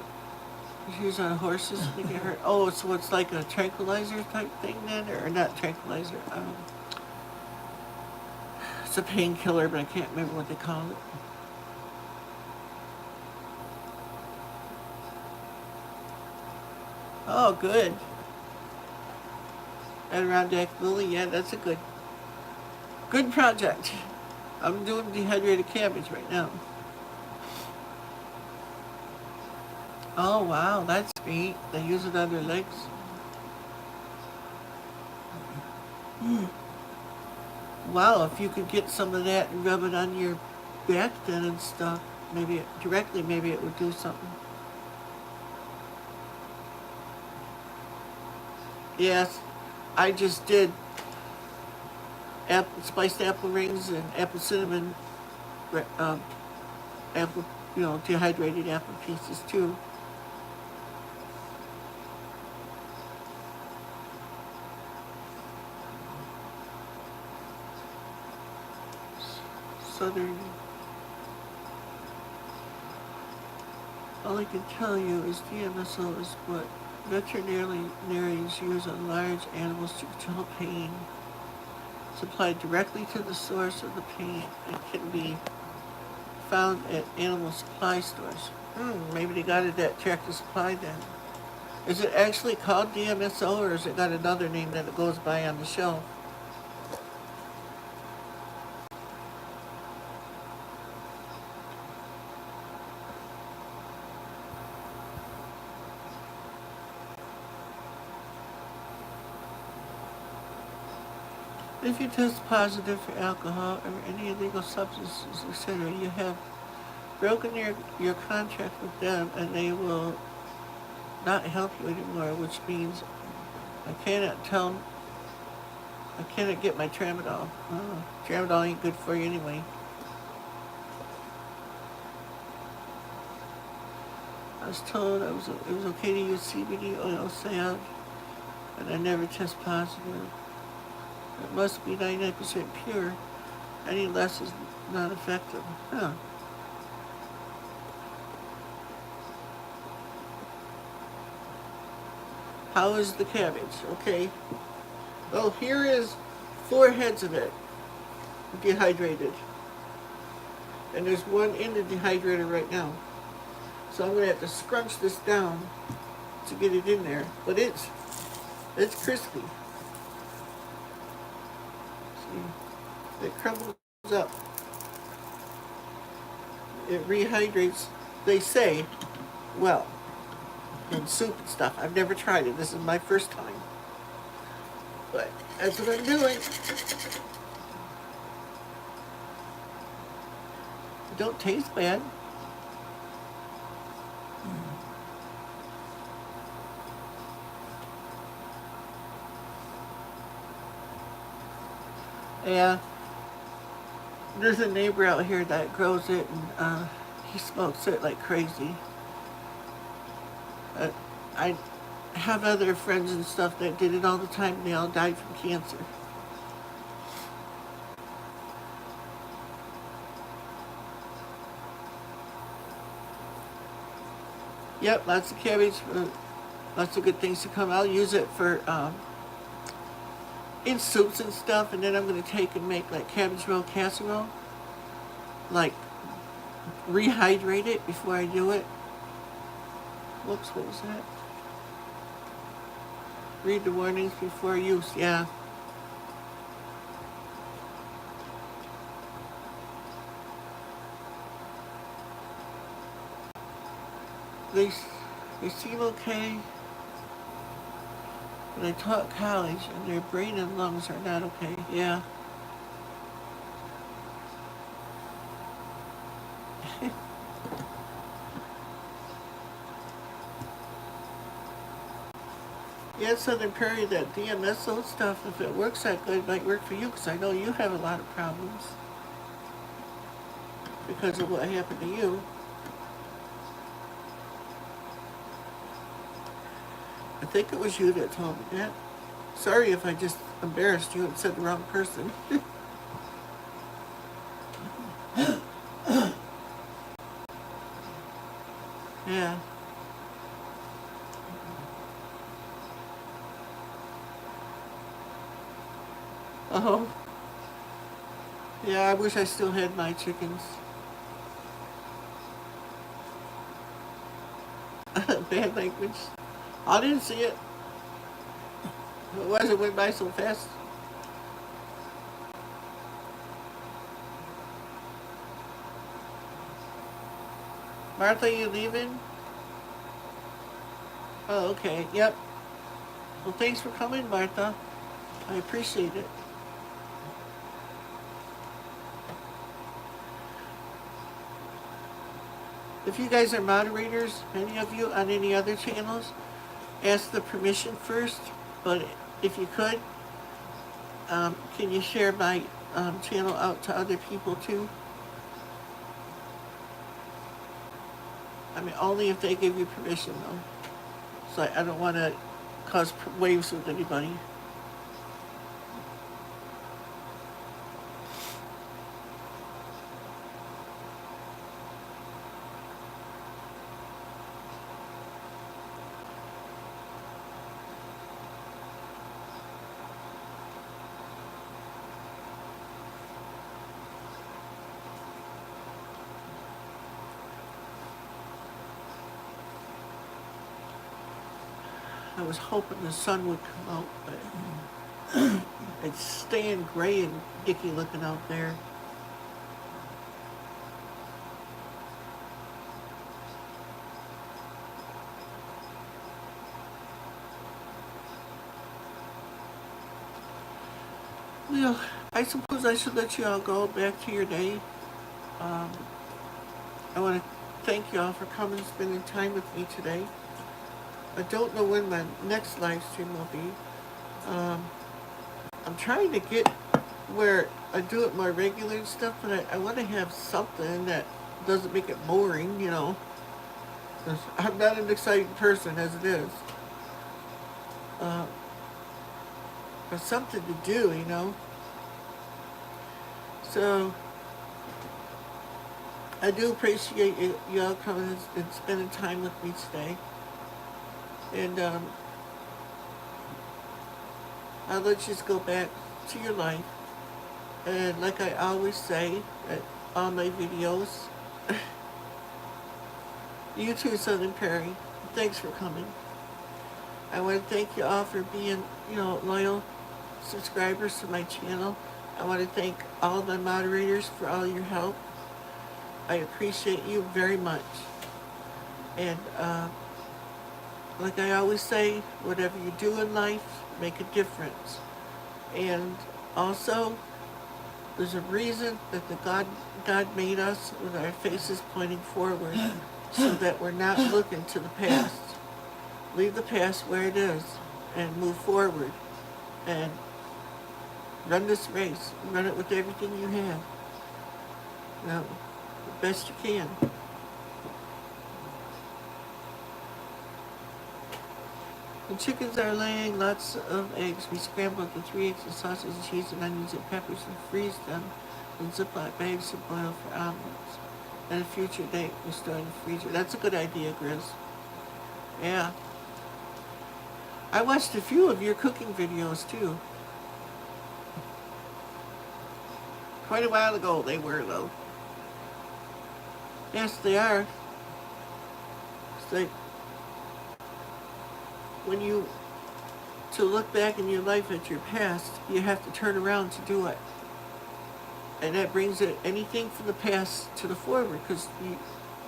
is used on horses to get hurt. Oh, so it's like a tranquilizer type thing then? Or not tranquilizer. It's a painkiller, but I can't remember what they call it. Oh, good. Adirondack lily, yeah, that's a good project. I'm doing dehydrated cabbage right now. Oh wow, that's neat. They use it on their legs. Wow, if you could get some of that and rub it on your back then and stuff, maybe it would do something. Yes, I just did spiced apple rings and apple cinnamon, apple, dehydrated apple pieces too. Southern. All I can tell you is DMSO is what veterinarians use on large animals to control pain. Supplied directly to the source of the pain and can be found at animal supply stores. Maybe they got it at Tractor Supply then. Is it actually called DMSO or has it got another name that it goes by on the shelf? If you test positive for alcohol or any illegal substances, etc., you have broken your contract with them and they will not help you anymore, which means I cannot get my tramadol. Tramadol ain't good for you anyway. I was told it was okay to use CBD oil salve, and I never test positive. It must be 99% pure. Any less is not effective. How is the cabbage? Okay. Well, here is 4 heads of it, dehydrated. And there's one in the dehydrator right now. So I'm going to have to scrunch this down to get it in there. But it's crispy. See, it crumbles up. It rehydrates, they say, well, in soup and stuff. I've never tried it. This is my first time. But that's what I'm doing. It don't taste bad. Yeah. There's a neighbor out here that grows it and he smokes it like crazy. I have other friends and stuff that did it all the time and they all died from cancer. Yep, lots of cabbage, lots of good things to come. I'll use it for in soups and stuff, and then I'm going to take and make like cabbage roll casserole. Like rehydrate it before I do it. Whoops, what was that? Read the warnings before use, yeah. They seem okay. But I taught college and their brain and lungs are not okay, yeah. Yeah, Southern Prairie, that DMSO stuff, if it works that good, it might work for you, because I know you have a lot of problems because of what happened to you. I think it was you that told me that. Sorry if I just embarrassed you and said the wrong person. Yeah. Oh. Yeah, I wish I still had my chickens. Bad language. I didn't see it. It wasn't went by so fast. Martha, you leaving? Oh, okay. Yep. Well, thanks for coming, Martha. I appreciate it. If you guys are moderators, any of you on any other channels, ask the permission first, but if you could, Can you share my channel out to other people too? I mean, only if they give you permission though. So I don't want to cause waves with anybody. I was hoping the sun would come out, but it's staying gray and icky looking out there. Well, I suppose I should let you all go back to your day. Um, I want to thank you all for coming and spending time with me today. I don't know when my next live stream will be. I'm trying to get where I do it more regular and stuff, but I want to have something that doesn't make it boring, you know. 'Cause I'm not an exciting person as it is. But something to do, you know. So I do appreciate y'all coming and spending time with me today. And I'll let you just go back to your life. And like I always say at all my videos, you too, Southern Perry, thanks for coming. I want to thank you all for being, you know, loyal subscribers to my channel. I want to thank all of my moderators for all your help. I appreciate you very much. And like I always say, whatever you do in life, make a difference. And also, there's a reason that God made us with our faces pointing forward so that we're not looking to the past. Leave the past where it is and move forward and run this race. Run it with everything you have. You know, the best you can. The chickens are laying lots of eggs. We scramble the 3 eggs and sausage and cheese and onions and peppers and freeze them in Ziploc bags to boil for omelets. At a future date, we store in the freezer. That's a good idea, Grizz. Yeah. I watched a few of your cooking videos, too. Quite a while ago, they were, though. Yes, they are. It's like, when you, to look back in your life at your past, you have to turn around to do it. And that brings it, anything from the past to the forward, because you,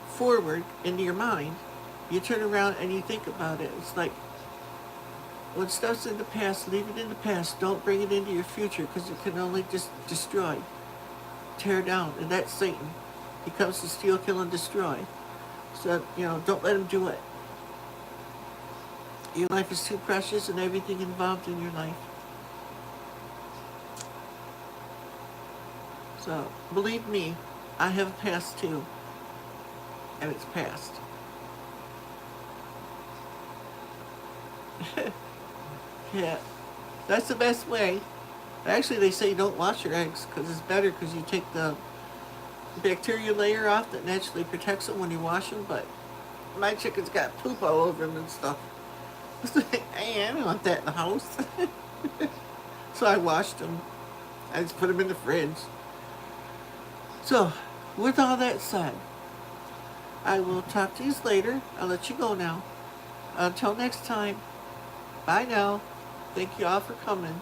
forward into your mind, you turn around and you think about it. It's like, when stuff's in the past, leave it in the past. Don't bring it into your future, because it can only just destroy, tear down. And that's Satan. He comes to steal, kill, and destroy. So, you know, don't let him do it. Your life is too precious and everything involved in your life. So, believe me, I have a past too. And it's past. Yeah, that's the best way. Actually, they say don't wash your eggs because it's better because you take the bacteria layer off that naturally protects them when you wash them, but my chickens got poop all over them and stuff. Hey, I don't want that in the house. So I washed them. I just put them in the fridge. So, with all that said, I will talk to you later. I'll let you go now. Until next time, bye now. Thank you all for coming.